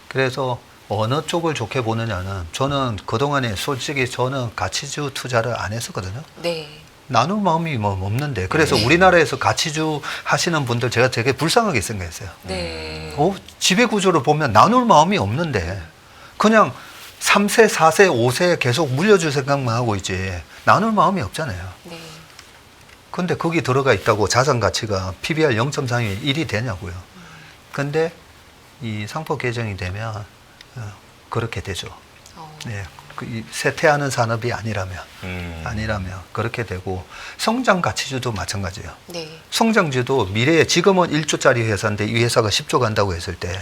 그래서 어느 쪽을 좋게 보느냐는 저는 그동안에 솔직히 저는 가치주 투자를 안 했었거든요. 네. 나눌 마음이 뭐 없는데 그래서 우리나라에서 가치주 하시는 분들 제가 되게 불쌍하게 생각했어요. 네. 지배구조를 보면 나눌 마음이 없는데 그냥 3세, 4세, 5세 계속 물려줄 생각만 하고 있지 나눌 마음이 없잖아요. 네. 근데 거기 들어가 있다고 자산 가치가 PBR 0.3이 1이 되냐고요. 근데 이 상법 개정이 되면 그렇게 되죠. 네. 이 쇠퇴하는 산업이 아니라면 그렇게 되고 성장 가치주도 마찬가지예요. 네. 성장주도 미래에 지금은 1조짜리 회사인데 이 회사가 10조 간다고 했을 때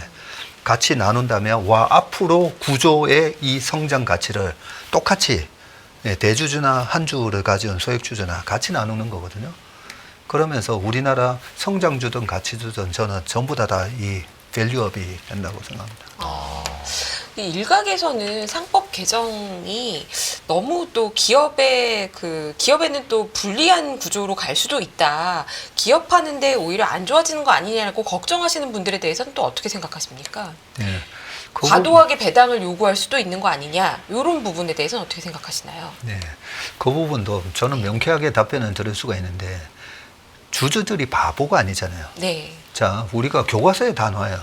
같이 나눈다면 와 앞으로 구조의 이 성장 가치를 똑같이 대주주나 한 주를 가진 소액주주나 같이 나누는 거거든요. 그러면서 우리나라 성장주든 가치주든 저는 전부 다 이 밸류업이 된다고 생각합니다. 이 일각에서는 상법 개정이 너무 또 기업에는 또 불리한 구조로 갈 수도 있다. 기업하는데 오히려 안 좋아지는 거 아니냐고 걱정하시는 분들에 대해서는 또 어떻게 생각하십니까? 네. 과도하게 배당을 요구할 수도 있는 거 아니냐? 이런 부분에 대해서는 어떻게 생각하시나요? 네. 그 부분도 저는 명쾌하게 답변을 드릴 수가 있는데 주주들이 바보가 아니잖아요. 네. 자, 우리가 교과서에 다 나와요.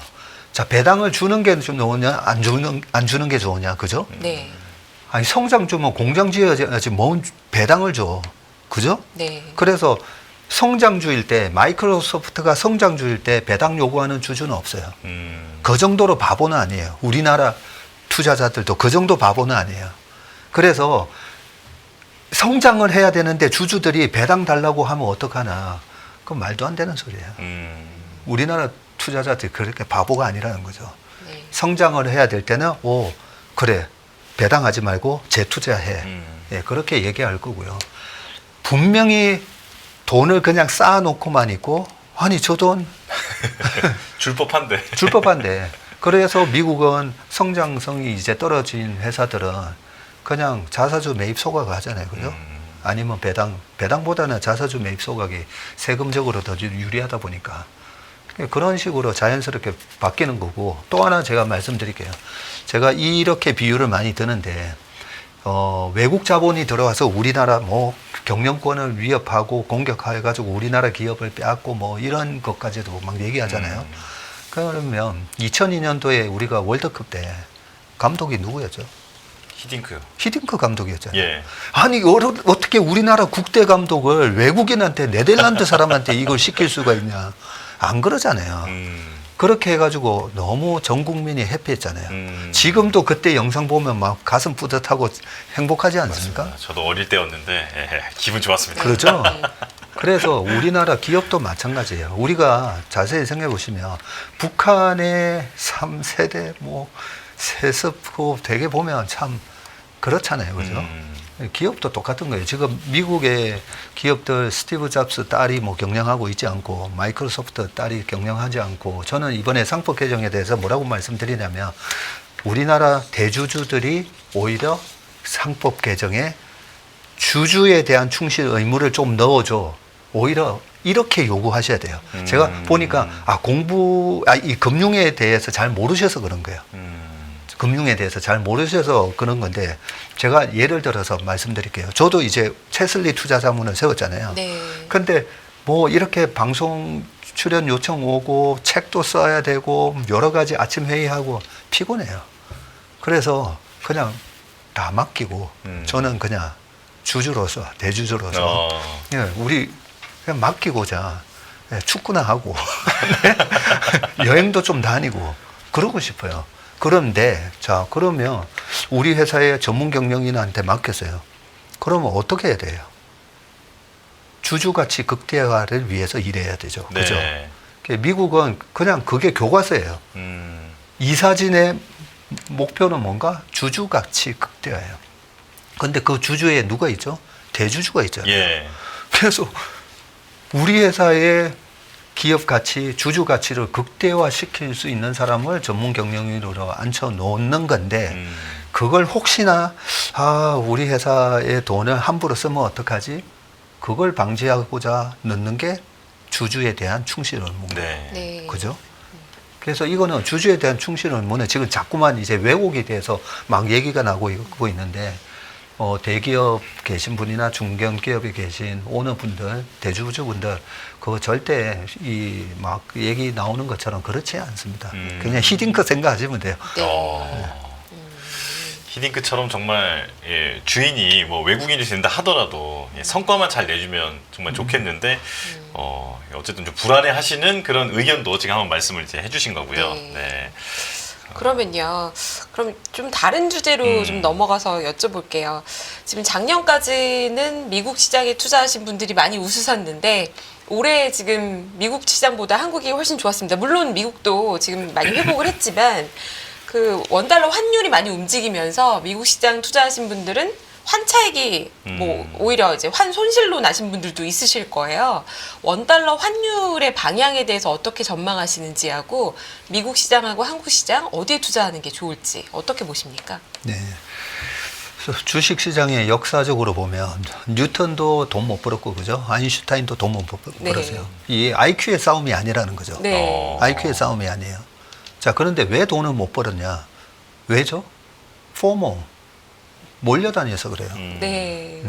자, 배당을 주는 게 좋으냐, 안 주는 게 좋으냐, 그죠? 네. 아니, 성장 주면 공장 지어야지, 뭔 배당을 줘. 그죠? 네. 그래서 성장주일 때, 마이크로소프트가 성장주일 때 배당 요구하는 주주는 없어요. 그 정도로 바보는 아니에요. 우리나라 투자자들도 그 정도 바보는 아니에요. 그래서 성장을 해야 되는데 주주들이 배당 달라고 하면 어떡하나. 그건 말도 안 되는 소리예요. 우리나라 투자자들이 그렇게 바보가 아니라는 거죠. 네. 성장을 해야 될 때는 그래 배당하지 말고 재투자해. 예, 그렇게 얘기할 거고요. 분명히 돈을 그냥 쌓아놓고만 있고 아니 저 돈 줄 법한데. 줄 법한데 그래서 미국은 성장성이 이제 떨어진 회사들은 그냥 자사주 매입 소각 하잖아요. 그죠? 아니면 배당보다는 자사주 매입 소각이 세금적으로 더 유리하다 보니까 그런 식으로 자연스럽게 바뀌는 거고 또 하나 제가 말씀드릴게요. 제가 이렇게 비유를 많이 드는데 외국 자본이 들어와서 우리나라 뭐 경영권을 위협하고 공격해가지고 우리나라 기업을 빼앗고 뭐 이런 것까지도 막 얘기하잖아요. 그러면 2002년도에 우리가 월드컵 때 감독이 누구였죠? 히딩크요. 히딩크 감독이었잖아요. 예. 아니 어떻게 우리나라 국대 감독을 외국인한테 네덜란드 사람한테 이걸 시킬 수가 있냐? 안 그러잖아요. 그렇게 해가지고 너무 전 국민이 해피했잖아요. 지금도 그때 영상 보면 막 가슴 뿌듯하고 행복하지 않습니까? 맞습니다. 저도 어릴 때였는데 기분 좋았습니다. 그렇죠. 그래서 우리나라 기업도 마찬가지예요. 우리가 자세히 생각해 보시면 북한의 3세대 뭐 세습고 되게 보면 참 그렇잖아요. 그죠? 기업도 똑같은 거예요. 지금 미국의 기업들 스티브 잡스 딸이 뭐 경영하고 있지 않고 마이크로소프트 딸이 경영하지 않고 저는 이번에 상법 개정에 대해서 뭐라고 말씀드리냐면 우리나라 대주주들이 오히려 상법 개정에 주주에 대한 충실 의무를 좀 넣어줘. 오히려 이렇게 요구하셔야 돼요. 제가 보니까 이 금융에 대해서 잘 모르셔서 그런 거예요. 금융에 대해서 잘 모르셔서 그런 건데 제가 예를 들어서 말씀드릴게요. 저도 이제 채슬리 투자자문을 세웠잖아요. 네. 근데 뭐 이렇게 방송 출연 요청 오고 책도 써야 되고 여러 가지 아침 회의하고 피곤해요. 그래서 그냥 다 맡기고 저는 그냥 주주로서 대주주로서 예, 우리 그냥 맡기고자 축구나 하고 여행도 좀 다니고 그러고 싶어요. 그런데 자 그러면 우리 회사의 전문 경영인한테 맡겼어요. 그러면 어떻게 해야 돼요? 주주 가치 극대화를 위해서 일해야 되죠. 네. 그죠? 미국은 그냥 그게 교과서예요. 이사진의 목표는 뭔가 주주 가치 극대화예요. 근데 그 주주에 누가 있죠? 대주주가 있잖아요. 예. 그래서 우리 회사의 기업 가치, 주주 가치를 극대화시킬 수 있는 사람을 전문 경영인으로 앉혀 놓는 건데 그걸 혹시나 우리 회사의 돈을 함부로 쓰면 어떡하지? 그걸 방지하고자 넣는 게 주주에 대한 충실 의무입니다. 네. 네. 그죠? 그래서 이거는 주주에 대한 충실 의무는 지금 자꾸만 이제 왜곡이 돼서 막 얘기가 나고 있는데 대기업 계신 분이나 중견기업에 계신 오너분들, 대주주분들 그거 절대 이 막 얘기 나오는 것처럼 그렇지 않습니다. 그냥 히딩크 생각하시면 돼요. 네. 히딩크처럼 정말 예, 주인이 뭐 외국인이 된다 하더라도 예, 성과만 잘 내주면 정말 좋겠는데 어쨌든 좀 불안해하시는 그런 의견도 지금 한번 말씀을 이제 해주신 거고요. 네. 네. 그러면요. 그럼 좀 다른 주제로 좀 넘어가서 여쭤볼게요. 지금 작년까지는 미국 시장에 투자하신 분들이 많이 웃으셨는데 올해 지금 미국 시장보다 한국이 훨씬 좋았습니다. 물론 미국도 지금 많이 회복을 했지만 그 원달러 환율이 많이 움직이면서 미국 시장 투자하신 분들은 환차익이 뭐 오히려 이제 환손실로 나신 분들도 있으실 거예요. 원달러 환율의 방향에 대해서 어떻게 전망하시는지 하고 미국 시장하고 한국 시장 어디에 투자하는 게 좋을지 어떻게 보십니까? 네. 그래서 주식 시장의 역사적으로 보면 뉴턴도 돈 못 벌었고 그죠? 아인슈타인도 돈 못 네. 벌었어요. 이 IQ의 싸움이 아니라는 거죠. 네. IQ의 싸움이 아니에요. 자, 그런데 왜 돈을 못 벌었냐? 왜죠? 포모. 몰려다녀서 그래요. 네.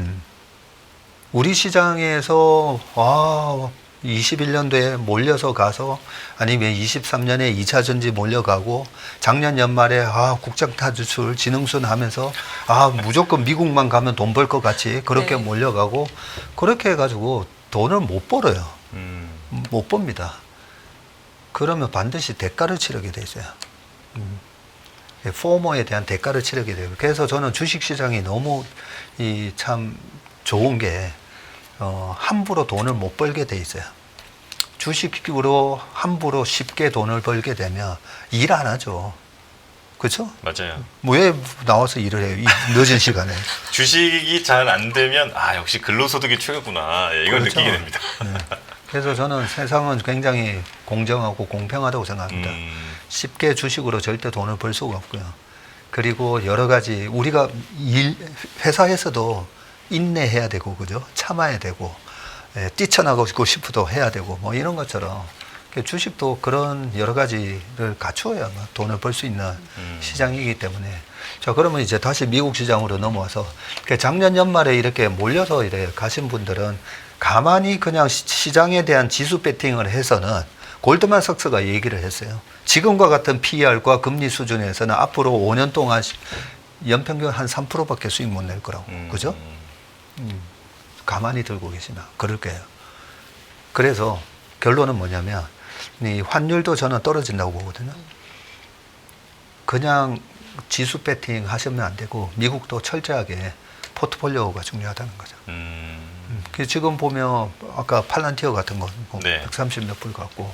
우리 시장에서 21년도에 몰려서 가서 아니면 23년에 2차 전지 몰려가고 작년 연말에 국장 타주출 진흥순 하면서 무조건 미국만 가면 돈 벌 것 같이 그렇게 네. 몰려가고 그렇게 해가지고 돈을 못 벌어요. 못 법니다. 그러면 반드시 대가를 치르게 돼 있어요. 포머에 대한 대가를 치르게 돼요. 그래서 저는 주식시장이 너무 참 좋은 게 함부로 돈을 못 벌게 돼 있어요. 주식으로 함부로 쉽게 돈을 벌게 되면 일 안 하죠. 그렇죠? 맞아요. 왜 나와서 일을 해요? 이 늦은 시간에. 주식이 잘 안 되면 역시 근로소득이 최고구나 이걸 그렇죠. 느끼게 됩니다. 네. 그래서 저는 세상은 굉장히 공정하고 공평하다고 생각합니다. 쉽게 주식으로 절대 돈을 벌 수가 없고요. 그리고 여러 가지 우리가 회사에서도 인내해야 되고 그죠? 참아야 되고 뛰쳐나가고 싶어도 해야 되고 뭐 이런 것처럼 주식도 그런 여러 가지를 갖추어야 돈을 벌 수 있는 시장이기 때문에 자 그러면 이제 다시 미국 시장으로 넘어와서 작년 연말에 이렇게 몰려서 이렇게 가신 분들은 가만히 그냥 시장에 대한 지수 배팅을 해서는 골드만삭스가 얘기를 했어요. 지금과 같은 PER과 금리 수준에서는 앞으로 5년 동안 연평균 한 3%밖에 수익 못 낼 거라고. 그죠? 가만히 들고 계시나. 그럴 거예요. 그래서 결론은 뭐냐면 이 환율도 저는 떨어진다고 보거든요. 그냥 지수 배팅 하시면 안 되고 미국도 철저하게 포트폴리오가 중요하다는 거죠. 지금 보면 아까 팔란티어 같은 건 네. 130 몇 불 같고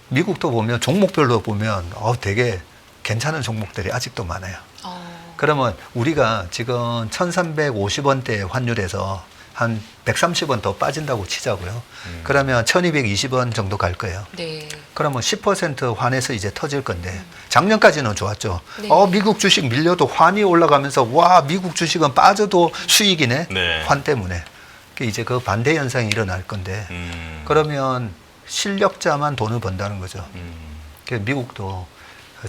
미국도 보면 종목별로 보면 되게 괜찮은 종목들이 아직도 많아요. 어, 그러면 우리가 지금 1350원대 환율에서 한 130원 더 빠진다고 치자고요. 그러면 1220원 정도 갈 거예요. 네. 그러면 10% 환에서 이제 터질 건데 작년까지는 좋았죠. 네. 미국 주식 밀려도 환이 올라가면서 와 미국 주식은 빠져도 수익이네. 네. 환 때문에. 이제 그 반대 현상이 일어날 건데 음. 그러면 실력자만 돈을 번다는 거죠. 음. 미국도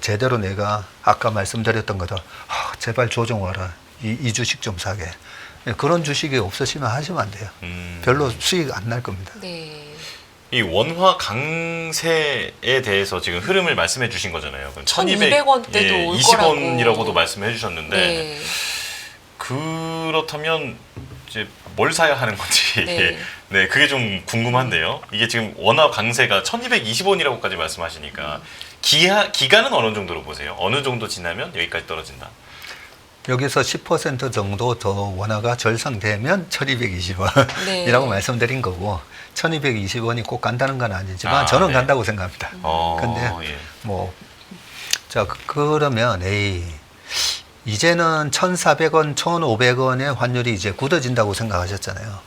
제대로 내가 아까 말씀드렸던 거다. 제발 조정 와라. 이 주식 좀 사게. 그런 주식이 없으시면 하시면 안 돼요. 별로 수익 안 날 겁니다. 네. 이 원화 강세에 대해서 지금 흐름을 말씀해 주신 거잖아요. 1200원대도 올 20원이라고도 거라고. 말씀해 주셨는데 네. 그렇다면 이제 뭘 사야 하는 건지 네. 네, 그게 좀 궁금한데요. 이게 지금 원화 강세가 1220원이라고까지 말씀하시니까 기간은 어느 정도로 보세요? 어느 정도 지나면 여기까지 떨어진다. 여기서 10% 정도 더 원화가 절상되면 1220원이라고 네. 말씀드린 거고 1220원이 꼭 간다는 건 아니지만 저는 네. 간다고 생각합니다. 근데 예. 자 그러면 이제는 1,400원, 1,500원의 환율이 이제 굳어진다고 생각하셨잖아요.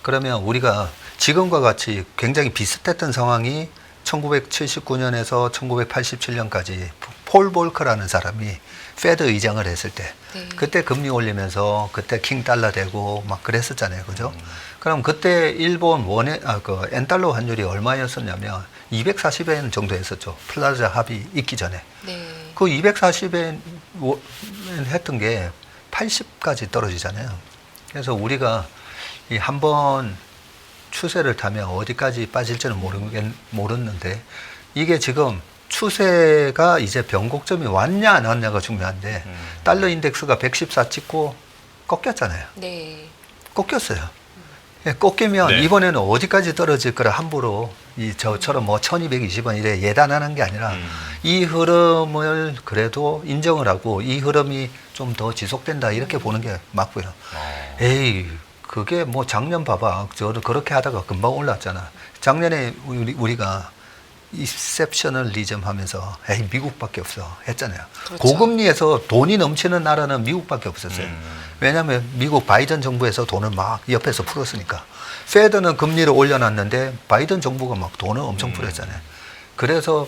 그러면 우리가 지금과 같이 굉장히 비슷했던 상황이 1979년에서 1987년까지 폴 볼커라는 사람이 페드 의장을 했을 때 네. 그때 금리 올리면서 그때 킹 달러 되고 막 그랬었잖아요. 그죠? 그럼 그때 일본 엔달러 환율이 얼마였었냐면 240엔 정도 했었죠. 플라자 합의 있기 전에. 네. 그 240엔 했던 게 80까지 떨어지잖아요. 그래서 우리가 이 한번 추세를 타면 어디까지 빠질지는 모르는데 이게 지금 추세가 이제 변곡점이 왔냐 안 왔냐가 중요한데 달러 인덱스가 114 찍고 꺾였잖아요. 네. 꺾였어요. 예, 꺾이면 네. 이번에는 어디까지 떨어질 거라 함부로 저처럼 1220원 이래 예단하는 게 아니라 이 흐름을 그래도 인정을 하고 이 흐름이 좀 더 지속된다 이렇게 보는 게 맞고요. 에이 그게 작년 봐봐. 저를 그렇게 하다가 금방 올랐잖아. 작년에 우리가 이셉셔널리즘 하면서 에이 미국밖에 없어 했잖아요. 그렇죠. 고금리에서 돈이 넘치는 나라는 미국밖에 없었어요. 왜냐하면 미국 바이든 정부에서 돈을 막 옆에서 풀었으니까. 페드는 금리를 올려놨는데 바이든 정부가 막 돈을 엄청 풀었잖아요. 그래서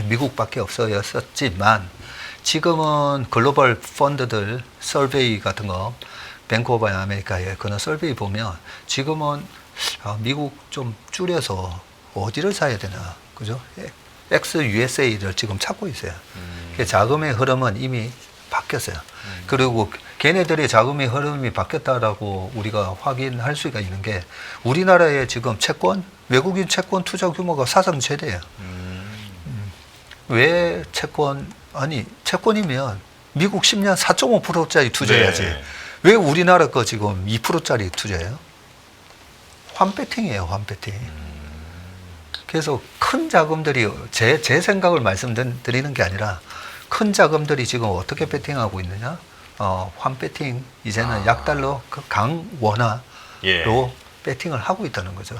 미국밖에 없어였었지만 지금은 글로벌 펀드들 서베이 같은 거 뱅크 오브 아메리카의 그런 서베이 보면 지금은 미국 좀 줄여서 어디를 사야 되나 그죠? XUSA를 지금 찾고 있어요. 자금의 흐름은 이미 바뀌었어요. 그리고 걔네들의 자금의 흐름이 바뀌었다라고 우리가 확인할 수가 있는 게 우리나라의 지금 채권, 외국인 채권 투자 규모가 사상 최대예요. 왜 채권이면 미국 10년 4.5%짜리 투자해야지. 네. 왜 우리나라 거 지금 2%짜리 투자해요? 환배팅이에요, 환배팅. 그래서 큰 자금들이 제 생각을 말씀드리는 게 아니라 큰 자금들이 지금 어떻게 배팅하고 있느냐? 환배팅 이제는 약달러 강원화로 예. 배팅을 하고 있다는 거죠.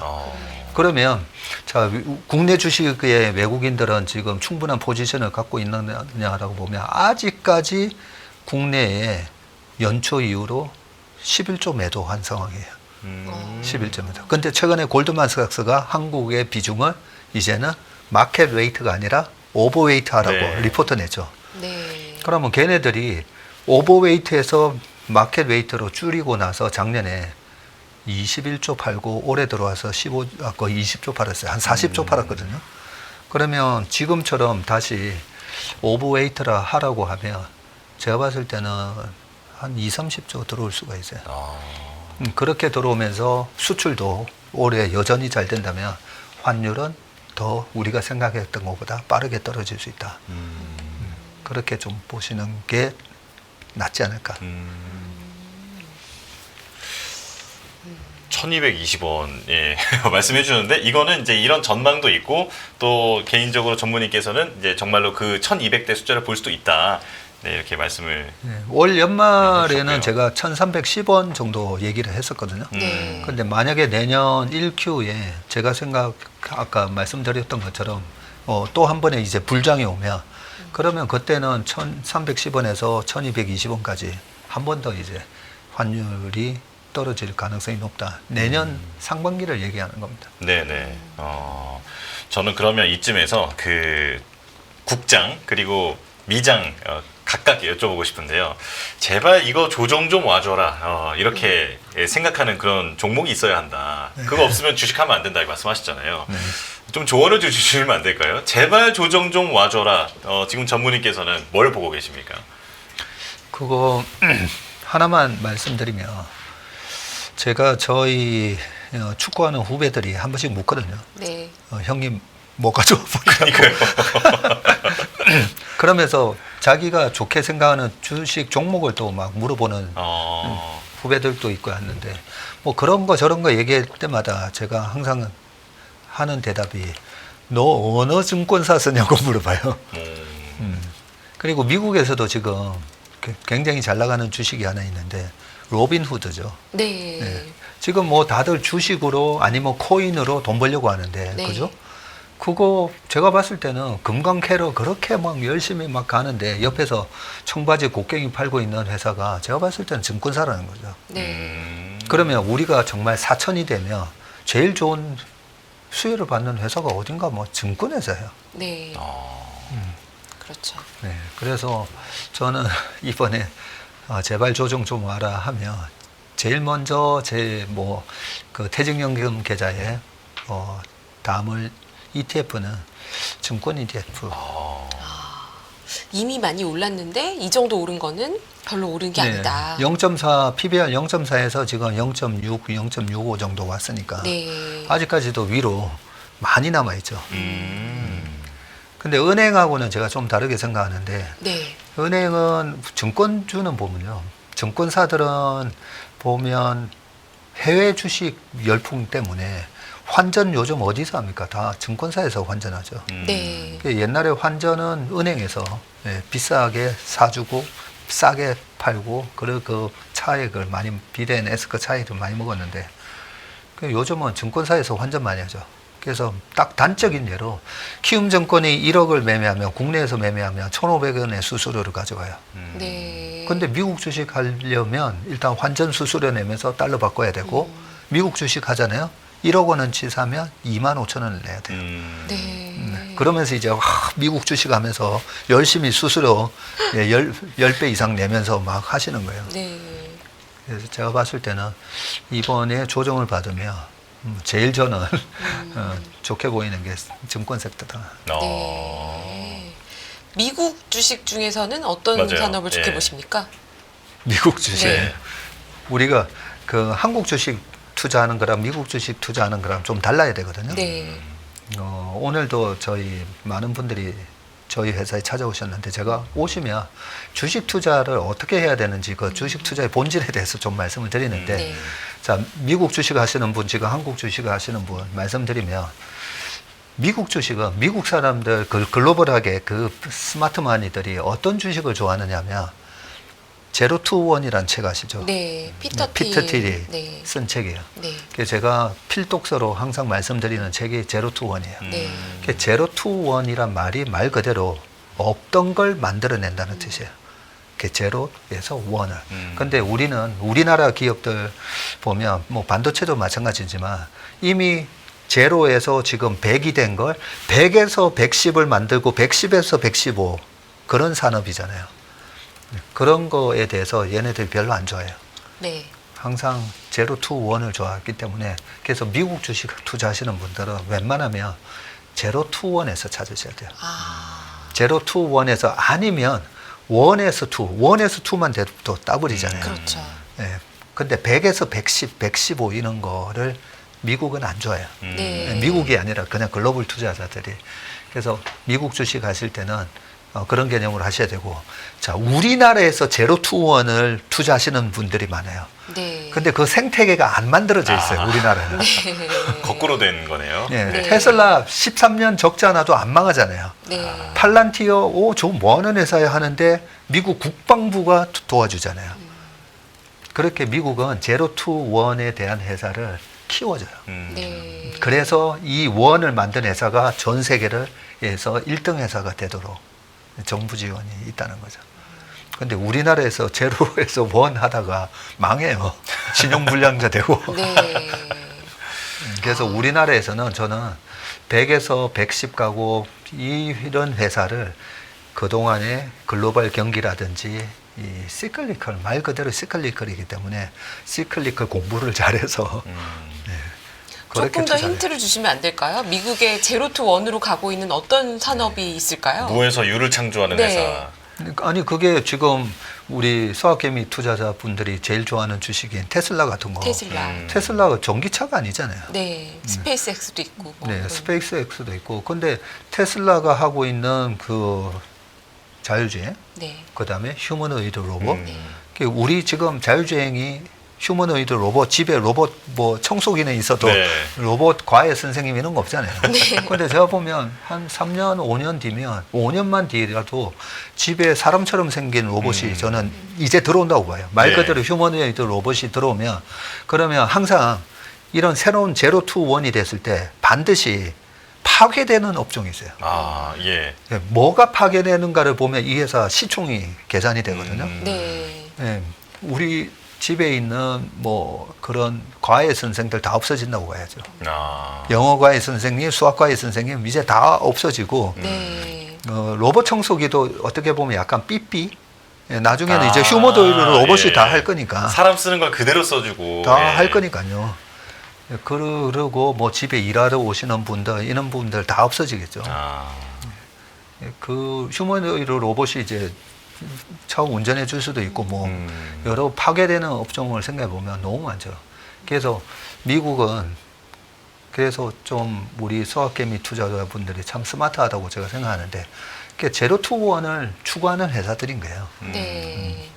그러면 자 국내 주식의 외국인들은 지금 충분한 포지션을 갖고 있느냐라고 보면 아직까지 국내에 연초 이후로 11조 매도한 상황이에요. 11조 매도. 근데 최근에 골드만삭스가 한국의 비중을 이제는 마켓 웨이트가 아니라 오버웨이트 하라고 네. 리포트 냈죠. 네. 그러면 걔네들이 오버웨이트에서 마켓 웨이트로 줄이고 나서 작년에 21조 팔고 올해 들어와서 거의 20조 팔았어요. 한 40조 팔았거든요. 그러면 지금처럼 다시 오버웨이트라 하라고 하면 제가 봤을 때는 한 30조 들어올 수가 있어요. 그렇게 들어오면서 수출도 올해 여전히 잘 된다면 환율은 더 우리가 생각했던 것보다 빠르게 떨어질 수 있다. 그렇게 좀 보시는 게 낫지 않을까. 1220원, 예, 말씀해 주셨는데, 이거는 이제 이런 전망도 있고, 또 개인적으로 전문의께서는 이제 정말로 그 1200대 숫자를 볼 수도 있다. 네, 이렇게 말씀을. 네, 올 연말에는 해주셨고요. 제가 1,310원 정도 얘기를 했었거든요. 네. 근데 만약에 내년 1Q에 제가 아까 말씀드렸던 것처럼 또 한 번에 이제 불장이 오면 그러면 그때는 1,310원에서 1,220원까지 한 번 더 이제 환율이 떨어질 가능성이 높다. 내년 상반기를 얘기하는 겁니다. 네네. 저는 그러면 이쯤에서 그 국장 그리고 미장 각각 여쭤보고 싶은데요. 제발 이거 조정 좀 와줘라. 이렇게 생각하는 그런 종목이 있어야 한다. 그거 없으면 주식하면 안 된다. 말씀하셨잖아요. 네. 좀 조언을 좀 주시면 안 될까요? 제발 조정 좀 와줘라. 지금 전무님께서는 뭘 보고 계십니까? 그거 하나만 말씀드리면 제가 저희 축구하는 후배들이 한 번씩 묻거든요. 네. 형님 뭐 가져와 보냐고. 그러면서 자기가 좋게 생각하는 주식 종목을 또 막 물어보는 후배들도 있고 했는데 뭐 그런 거 저런 거 얘기할 때마다 제가 항상 하는 대답이 너 어느 증권사 쓰냐고 물어봐요. 그리고 미국에서도 지금 굉장히 잘 나가는 주식이 하나 있는데 로빈후드죠. 네. 네. 지금 뭐 다들 주식으로 아니면 코인으로 돈 벌려고 하는데 네. 그죠? 그거 제가 봤을 때는 금강 캐러 그렇게 막 열심히 막 가는데 옆에서 청바지 곡괭이 팔고 있는 회사가 제가 봤을 때는 증권사라는 거죠. 네. 그러면 우리가 정말 4천이 되면 제일 좋은 수혜를 받는 회사가 어딘가 뭐 증권회사예요. 네. 그렇죠. 네. 그래서 저는 이번에 제발 조정 좀 와라 하면 제일 먼저 제 뭐 그 퇴직연금 계좌에 담을 ETF는 증권 ETF. 이미 많이 올랐는데 이 정도 오른 거는 별로 오른 게 아니다. 0.4 PBR 0.4에서 지금 0.6, 0.65 정도 왔으니까 네. 아직까지도 위로 많이 남아 있죠. 근데 은행하고는 제가 좀 다르게 생각하는데 네. 은행은 증권주는 보면요. 증권사들은 보면 해외 주식 열풍 때문에 환전 요즘 어디서 합니까? 다 증권사에서 환전하죠. 네. 옛날에 환전은 은행에서 비싸게 사주고 싸게 팔고 그리고 그 차익을 많이 비대인 에스크 차익을 많이 먹었는데 요즘은 증권사에서 환전 많이 하죠. 그래서 딱 단적인 예로 키움증권이 1억을 매매하면 국내에서 매매하면 1,500원의 수수료를 가져가요. 네. 근데 미국 주식 하려면 일단 환전 수수료 내면서 달러 바꿔야 되고 미국 주식 하잖아요. 1억 원어치 사면 25,000원을 내야 돼요. 네. 그러면서 이제 미국 주식 하면서 열심히 수수료 10배 이상 내면서 막 하시는 거예요. 네. 그래서 제가 봤을 때는 이번에 조정을 받으면 제일 저는 좋게 보이는 게 증권 섹터다. 네. 미국 주식 중에서는 어떤 맞아요. 산업을 좋게 예. 보십니까? 미국 주식. 네. 우리가 그 한국 주식 투자하는 거랑 미국 주식 투자하는 거랑 좀 달라야 되거든요. 네. 오늘도 저희 많은 분들이 저희 회사에 찾아오셨는데 제가 오시면 주식 투자를 어떻게 해야 되는지 그 주식 투자의 본질에 대해서 좀 말씀을 드리는데 네. 자, 미국 주식 하시는 분, 지금 한국 주식 하시는 분 말씀드리면 미국 주식은 미국 사람들 글로벌하게 그 스마트마니들이 어떤 주식을 좋아하느냐면 제로 투 원이라는 책 아시죠? 네. 피터 틸이 네. 쓴 책이에요. 네. 그래서 제가 필독서로 항상 말씀드리는 책이 제로 투 원이에요. 네. 제로 투 원이란 말이 말 그대로 없던 걸 만들어낸다는 뜻이에요. 제로에서 원을. 근데 우리는 우리나라 기업들 보면 뭐 반도체도 마찬가지지만 이미 제로에서 지금 100이 된 걸 100에서 110을 만들고 110에서 115 그런 산업이잖아요. 그런 거에 대해서 얘네들이 별로 안 좋아해요. 네. 항상 제로 투 원을 좋아했기 때문에 그래서 미국 주식 투자하시는 분들은 웬만하면 제로 투 원에서 찾으셔야 돼요. 제로 투 원에서 아니면 원에서 투, 원에서 투만 돼도 또 더블이잖아요. 그렇죠. 예. 근데 100에서 110, 115 이런 거를 미국은 안 좋아해요. 네. 미국이 아니라 그냥 글로벌 투자자들이. 그래서 미국 주식 하실 때는 그런 개념으로 하셔야 되고, 자, 우리나라에서 제로 투 원을 투자하시는 분들이 많아요. 네. 근데 그 생태계가 안 만들어져 있어요, 우리나라는. 네. 거꾸로 된 거네요. 예, 네. 테슬라 13년 적지 않아도 안 망하잖아요. 네. 팔란티어, 저 뭐 하는 회사야 하는데 미국 국방부가 도와주잖아요. 그렇게 미국은 제로 투 원에 대한 회사를 키워줘요. 네. 그래서 이 원을 만든 회사가 전 세계를 해서 1등 회사가 되도록 정부 지원이 있다는 거죠. 근데 우리나라에서 제로에서 원 하다가 망해요. 신용불량자 되고. 네. 그래서 우리나라에서는 저는 100에서 110 가고 이런 회사를 그동안의 글로벌 경기라든지 이 시클리컬, 말 그대로 시클리컬이기 때문에 시클리컬 공부를 잘해서 그렇게 조금 더 투자를 힌트를 주시면 안 될까요? 미국의 제로 투 원으로 가고 있는 어떤 산업이 있을까요? 무에서 유를 창조하는 네. 회사. 아니 그게 지금 우리 수학개미 투자자분들이 제일 좋아하는 주식인 테슬라 같은 거. 테슬라. 테슬라가 전기차가 아니잖아요. 네. 스페이스X도 있고. 뭐 네, 그런. 스페이스X도 있고. 근데 테슬라가 하고 있는 그 자율주행, 네. 그다음에 휴머노이드 로봇. 음. 우리 지금 자율주행이 휴머노이드 로봇, 집에 로봇 뭐 청소기는 있어도 네. 로봇 과외 선생님 이런 거 없잖아요. 근데 제가 보면 한 3년, 5년 뒤면 5년만 뒤라도 집에 사람처럼 생긴 로봇이 저는 이제 들어온다고 봐요. 말 네. 그대로 휴머노이드 로봇이 들어오면 그러면 항상 이런 새로운 제로 투 원이 됐을 때 반드시 파괴되는 업종이 있어요. 아, 예. 뭐가 파괴되는가를 보면 이 회사 시총이 계산이 되거든요. 네. 예, 우리 집에 있는 뭐 그런 과외 선생들 다 없어진다고 봐야죠. 아. 영어 과외 선생님, 수학 과외 선생님 이제 다 없어지고 네. 로봇 청소기도 어떻게 보면 약간 삐삐. 예, 나중에는 아, 이제 휴머노이드 로봇이 예. 다 할 거니까 사람 쓰는 걸 그대로 써주고. 다 예. 할 거니까요. 예, 그러고 뭐 집에 일하러 오시는 분들 이런 분들 다 없어지겠죠. 아. 예, 그 휴머노이드 로봇이 이제 차 운전해 줄 수도 있고 뭐 여러 파괴되는 업종을 생각해 보면 너무 많죠. 그래서 미국은 그래서 좀 우리 수학개미 투자자분들이 참 스마트하다고 제가 생각하는데 그게 제로 투 원을 추구하는 회사들인 거예요. 네.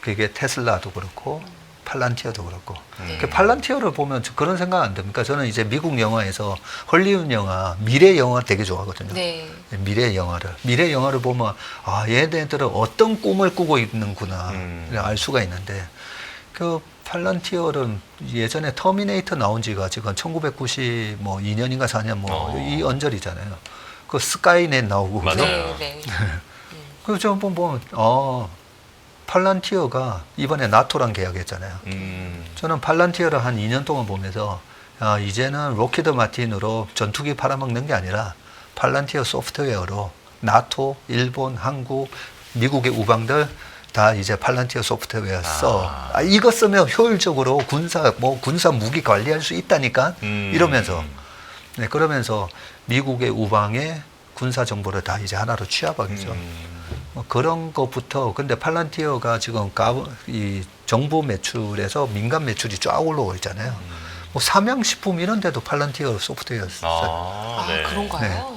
그게 테슬라도 그렇고 팔란티어도 그렇고. 그 팔란티어를 보면 그런 생각 안 듭니까? 저는 이제 미국 영화에서 헐리우드 영화, 미래 영화 되게 좋아하거든요. 네. 미래 영화를 보면 아 얘네들은 어떤 꿈을 꾸고 있는구나 알 수가 있는데 그 팔란티어는 예전에 터미네이터 나온 지가 지금 1992년인가 4년 뭐 이 언저리잖아요. 그 스카이넷 나오고 그죠? 맞아요. 네. 네. 그래서 좀 보면 팔란티어가 이번에 나토랑 계약했잖아요. 저는 팔란티어를 한 2년 동안 보면서 이제는 로키드 마틴으로 전투기 팔아먹는 게 아니라 팔란티어 소프트웨어로 나토, 일본, 한국, 미국의 우방들 다 이제 팔란티어 소프트웨어 써. 이거 쓰면 효율적으로 군사 무기 관리할 수 있다니까 이러면서 그러면서 미국의 우방의 군사 정보를 다 이제 하나로 취합하겠죠. 뭐 그런 것부터 근데 팔란티어가 지금 이 정부 매출에서 민간 매출이 쫙 올라오고 있잖아요. 뭐 삼양식품 이런 데도 팔란티어 소프트웨어 써요. 아, 네. 그런가요?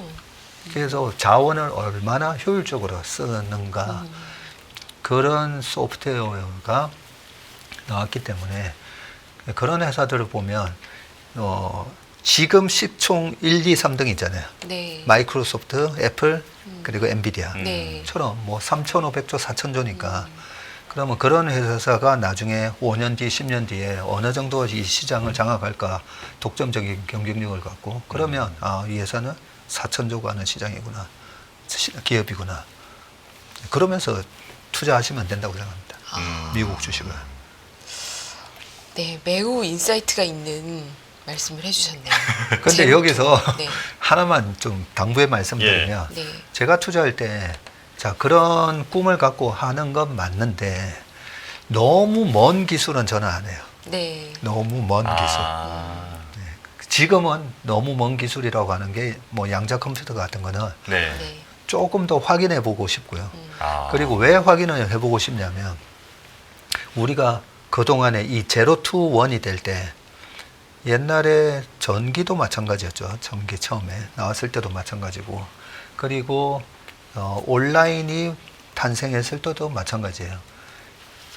그래서 자원을 얼마나 효율적으로 쓰는가 그런 소프트웨어가 나왔기 때문에 그런 회사들을 보면 지금 시총 1, 2, 3등 있잖아요. 네. 마이크로소프트, 애플, 그리고 엔비디아처럼 네. 뭐 3,500조, 4,000조니까 그러면 그런 회사가 나중에 5년 뒤, 10년 뒤에 어느 정도 이 시장을 장악할까 독점적인 경쟁력을 갖고 그러면 이 회사는 4,000조가 하는 시장이구나. 기업이구나. 그러면서 투자하시면 된다고 생각합니다. 미국 주식을. 네, 매우 인사이트가 있는 말씀을 해주셨네요. 근데 재밌게. 여기서 네. 하나만 좀 당부의 말씀드리면 네. 제가 투자할 때 자, 그런 꿈을 갖고 하는 건 맞는데 너무 먼 기술은 저는 안 해요. 네. 너무 먼 기술. 지금은 너무 먼 기술이라고 하는 게 뭐 양자 컴퓨터 같은 거는 네. 네. 조금 더 확인해 보고 싶고요. 아. 그리고 왜 확인을 해보고 싶냐면 우리가 그동안에 이 제로 투 원이 될 때 옛날에 전기도 마찬가지였죠. 전기 처음에 나왔을 때도 마찬가지고 그리고 온라인이 탄생했을 때도 마찬가지예요.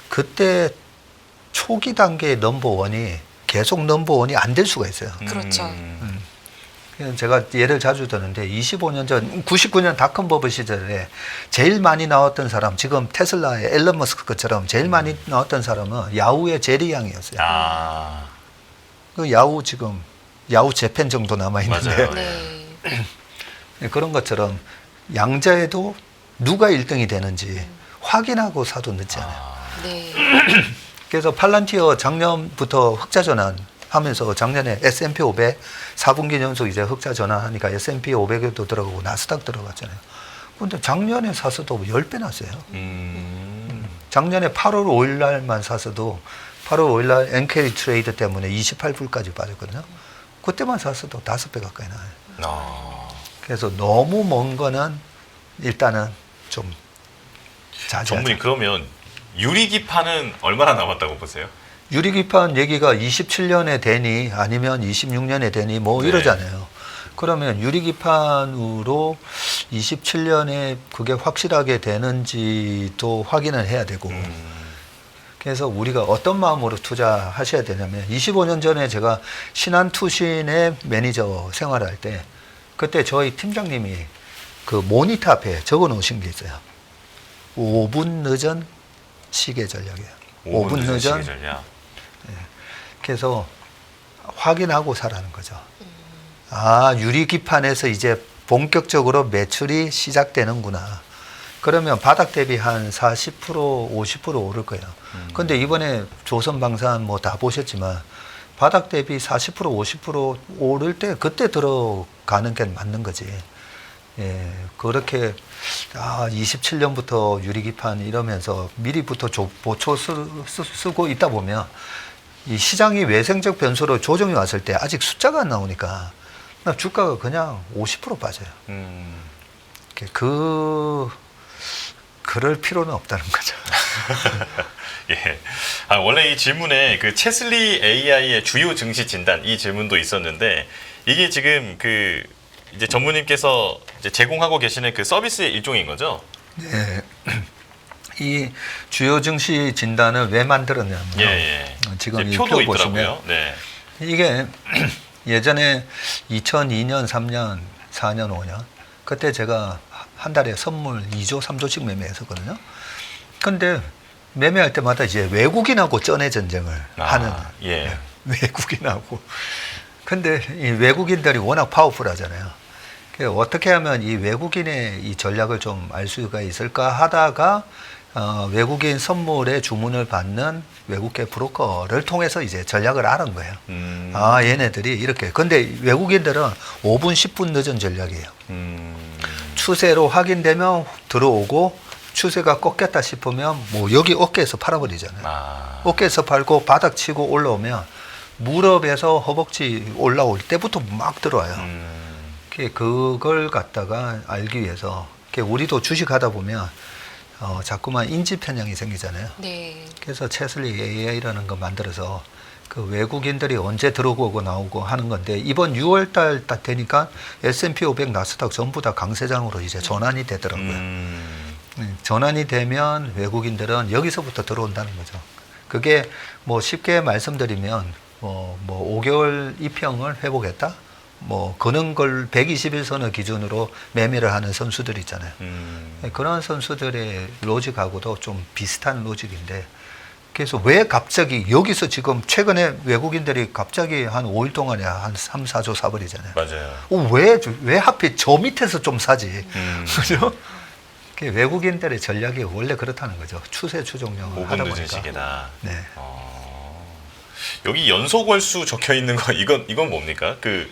그때 초기 단계의 넘버원이 계속 넘버원이 안 될 수가 있어요. 그렇죠. 그래서 제가 예를 자주 드는데 25년 전 99년 닷컴 버블 시절에 제일 많이 나왔던 사람, 지금 테슬라의 앨런 머스크처럼 제일 많이 나왔던 사람은 야후의 제리 양이었어요. 아, 그 야후 지금 야후 재팬 정도 남아 있는데 맞아요. 네. 그런 것처럼 양자에도 누가 1등이 되는지 확인하고 사도 늦지 않아요. 네. 그래서 팔란티어 작년부터 흑자 전환하면서 작년에 S&P 500 4분기 연속 이제 흑자 전환하니까 S&P 500에도 들어가고 나스닥 들어갔잖아요. 근데 작년에 사서도 10배 났어요. 작년에 8월 5일 날만 사서도 8월 5일 날 NK 트레이드 때문에 28불까지 빠졌거든요. 그때만 샀어도 5배 가까이 나요. 아. 그래서 너무 먼 거는 일단은 좀 자제하자. 전문님 그러면 유리기판은 얼마나 남았다고 보세요? 유리기판 얘기가 27년에 되니 아니면 26년에 되니 뭐 네. 이러잖아요. 그러면 유리기판으로 27년에 그게 확실하게 되는지도 확인을 해야 되고 그래서 우리가 어떤 마음으로 투자하셔야 되냐면 25년 전에 제가 신한투신의 매니저 생활할 때 그때 저희 팀장님이 그 모니터 앞에 적어 놓으신 게 있어요. 5분 늦은 시계 전략이에요. 5분 늦은 시계 전략. 그래서 확인하고 사라는 거죠. 아, 유리기판에서 이제 본격적으로 매출이 시작되는구나. 그러면 바닥 대비 한 40%, 50% 오를 거예요. 근데 이번에 조선방산 뭐 다 보셨지만 바닥 대비 40%, 50% 오를 때 그때 들어가는 게 맞는 거지. 예, 그렇게 27년부터 유리기판 이러면서 미리부터 보초 쓰고 있다 보면 이 시장이 외생적 변수로 조정이 왔을 때 아직 숫자가 안 나오니까 주가가 그냥 50% 빠져요. 그럴 필요는 없다는 거죠. 예. 원래 이 질문에 그 체슬리 AI의 주요 증시 진단 이 질문도 있었는데 이게 지금 그 이제 전무님께서 이제 제공하고 계시는 그 서비스의 일종인 거죠? 네. 이 주요 증시 진단을 왜 만들었냐면 예. 지금 이 이제 표도 표 보시면 있더라고요. 네. 이게 예전에 2002년, 3년, 4년, 5년 그때 제가 한 달에 선물 2조, 3조씩 매매했었거든요. 근데 매매할 때마다 이제 외국인하고 쩐의 전쟁을 하는 예. 외국인하고. 근데 이 외국인들이 워낙 파워풀하잖아요. 그래서 어떻게 하면 이 외국인의 이 전략을 좀 알 수가 있을까 하다가 외국인 선물에 주문을 받는 외국계 브로커를 통해서 이제 전략을 알은 거예요. 아, 얘네들이 이렇게. 근데 외국인들은 5분, 10분 늦은 전략이에요. 추세로 확인되면 들어오고 추세가 꺾였다 싶으면 뭐 여기 어깨에서 팔아버리잖아요. 어깨에서 팔고 바닥 치고 올라오면 무릎에서 허벅지 올라올 때부터 막 들어와요. 그걸 갖다가 알기 위해서 우리도 주식하다 보면 자꾸만 인지 편향이 생기잖아요. 네. 그래서 체슬리 AI라는 거 만들어서 그 외국인들이 언제 들어오고 나오고 하는 건데 이번 6월 달 딱 되니까 S&P 500 나스닥 전부 다 강세장으로 이제 전환이 되더라고요. 전환이 되면 외국인들은 여기서부터 들어온다는 거죠. 그게 뭐 쉽게 말씀드리면 뭐 5개월 이평을 회복했다. 뭐 그런 걸 121선을 기준으로 매매를 하는 선수들 있잖아요. 그런 선수들의 로직하고도 좀 비슷한 로직인데 그래서 왜 갑자기 여기서 지금 최근에 외국인들이 갑자기 한 5일 동안에 한 3, 4조 사버리잖아요. 맞아요. 왜 하필 저 밑에서 좀 사지? 그죠? 외국인들의 전략이 원래 그렇다는 거죠. 추세 추종력을 5분 하다 늦은 보니까. 시계다. 네. 여기 연속 월수 적혀 있는 거 이건 뭡니까? 그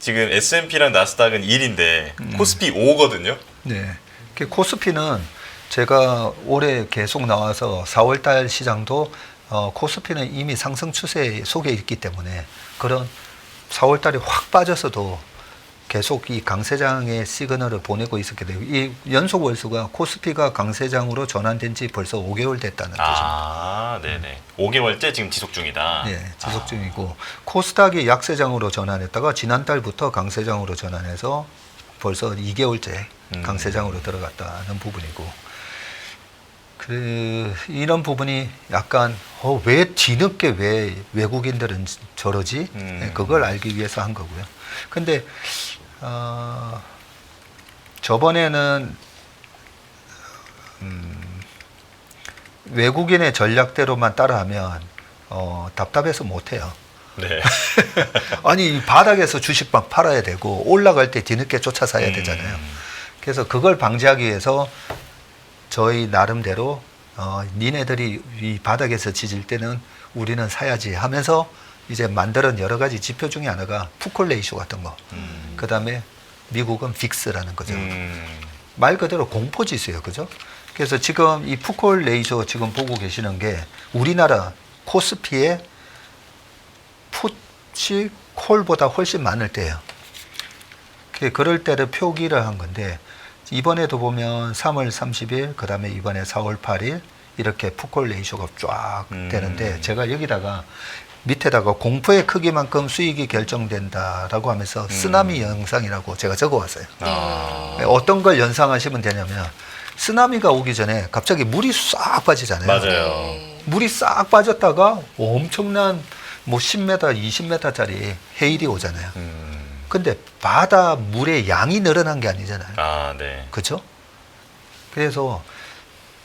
지금 S&P랑 나스닥은 1인데 코스피 5거든요. 네. 코스피는 제가 올해 계속 나와서 4월달 시장도 코스피는 이미 상승 추세 속에 있기 때문에 그런 4월달에 확 빠졌어도 계속 이 강세장의 시그널을 보내고 있었기 때문에 이 연속 월수가 코스피가 강세장으로 전환된 지 벌써 5개월 됐다는 뜻입니다. 네네. 5개월째 지금 지속 중이다. 네, 지속 중이고 코스닥이 약세장으로 전환했다가 지난달부터 강세장으로 전환해서 벌써 2개월째 강세장으로 들어갔다는 부분이고, 이런 부분이 약간 왜 뒤늦게 왜 외국인들은 저러지? 그걸 알기 위해서 한 거고요. 근데 저번에는 외국인의 전략대로만 따라하면 답답해서 못해요. 네. 아니 바닥에서 주식 막 팔아야 되고 올라갈 때 뒤늦게 쫓아 사야 되잖아요. 그래서 그걸 방지하기 위해서 저희 나름대로 니네들이 이 바닥에서 지질 때는 우리는 사야지 하면서 이제 만드는 여러 가지 지표 중에 하나가 푸콜 레이쇼 같은 거. 그다음에 미국은 빅스라는 거죠. 말 그대로 공포지수예요. 그죠? 그래서 지금 이 푸콜 레이쇼 지금 보고 계시는 게 우리나라 코스피의 풋이 콜보다 훨씬 많을 때예요. 그럴 때를 표기를 한 건데 이번에도 보면 3월 30일 그다음에 이번에 4월 8일 이렇게 푸콜 레이쇼가 쫙 되는데 제가 여기다가 밑에다가 공포의 크기만큼 수익이 결정된다라고 하면서 쓰나미 영상이라고 제가 적어왔어요. 어떤 걸 연상하시면 되냐면 쓰나미가 오기 전에 갑자기 물이 싹 빠지잖아요. 맞아요. 물이 싹 빠졌다가 엄청난 뭐 10m, 20m짜리 해일이 오잖아요. 근데 바다 물의 양이 늘어난 게 아니잖아요. 아, 네. 그렇죠? 그래서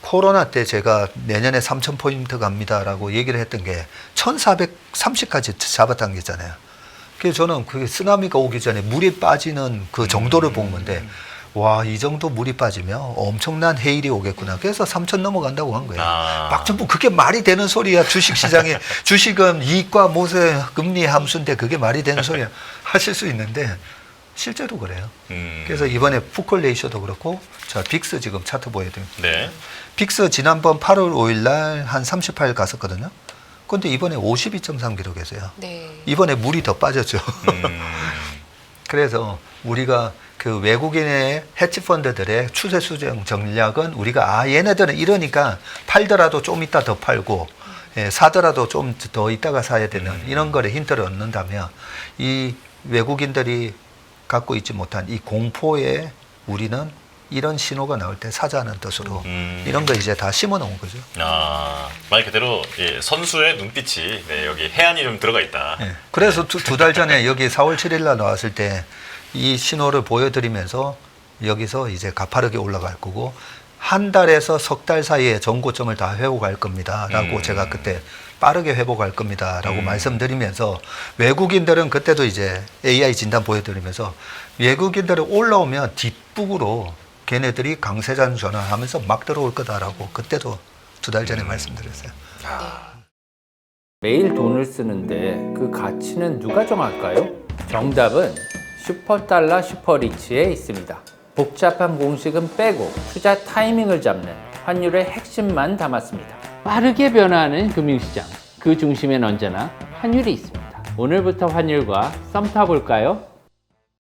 코로나 때 제가 내년에 3,000포인트 갑니다라고 얘기를 했던 게 1,430까지 잡았다는 게 있잖아요. 그래서 저는 그 쓰나미가 오기 전에 물이 빠지는 그 정도를 본 건데 와, 이 정도 물이 빠지면 엄청난 해일이 오겠구나. 그래서 3,000 넘어간다고 한 거예요. 박정부 그게 말이 되는 소리야. 주식시장에 주식은 이익과 모세 금리 함수인데 그게 말이 되는 소리야 하실 수 있는데 실제로 그래요. 그래서 이번에 푸콜 레이쇼도 그렇고 자 빅스 지금 차트 보여드립니다. 네. 빅스 지난번 8월 5일 날 한 38 갔었거든요. 근데 이번에 52.3 기록했어요. 네. 이번에 물이 더 빠졌죠. 그래서 우리가 그 외국인의 헤지 펀드들의 추세 수정 전략은 우리가 얘네들은 이러니까 팔더라도 좀 이따 더 팔고 사더라도 좀 더 이따가 사야 되는 이런 거를 힌트를 얻는다면 이 외국인들이 갖고 있지 못한 이 공포에 우리는 이런 신호가 나올 때 사자는 뜻으로 이런 거 이제 다 심어 놓은 거죠. 말 그대로 예, 선수의 눈빛이 네, 여기 해안이 좀 들어가 있다. 네. 그래서 두 달 전에 여기 4월 7일 날 나왔을 때 이 신호를 보여드리면서 여기서 이제 가파르게 올라갈 거고 한 달에서 석 달 사이에 전고점을 다 회복할 겁니다라고 제가 그때 빠르게 회복할 겁니다라고 말씀드리면서 외국인들은 그때도 이제 AI 진단 보여드리면서 외국인들은 올라오면 뒷북으로 걔네들이 강세장 전환하면서 막 들어올 거다라고 그때도 두 달 전에 말씀드렸어요. 매일 돈을 쓰는데 그 가치는 누가 정할까요? 정답은 슈퍼달러 슈퍼리치에 있습니다. 복잡한 공식은 빼고 투자 타이밍을 잡는 환율의 핵심만 담았습니다. 빠르게 변화하는 금융시장, 그 중심엔 언제나 환율이 있습니다. 오늘부터 환율과 썸 타볼까요?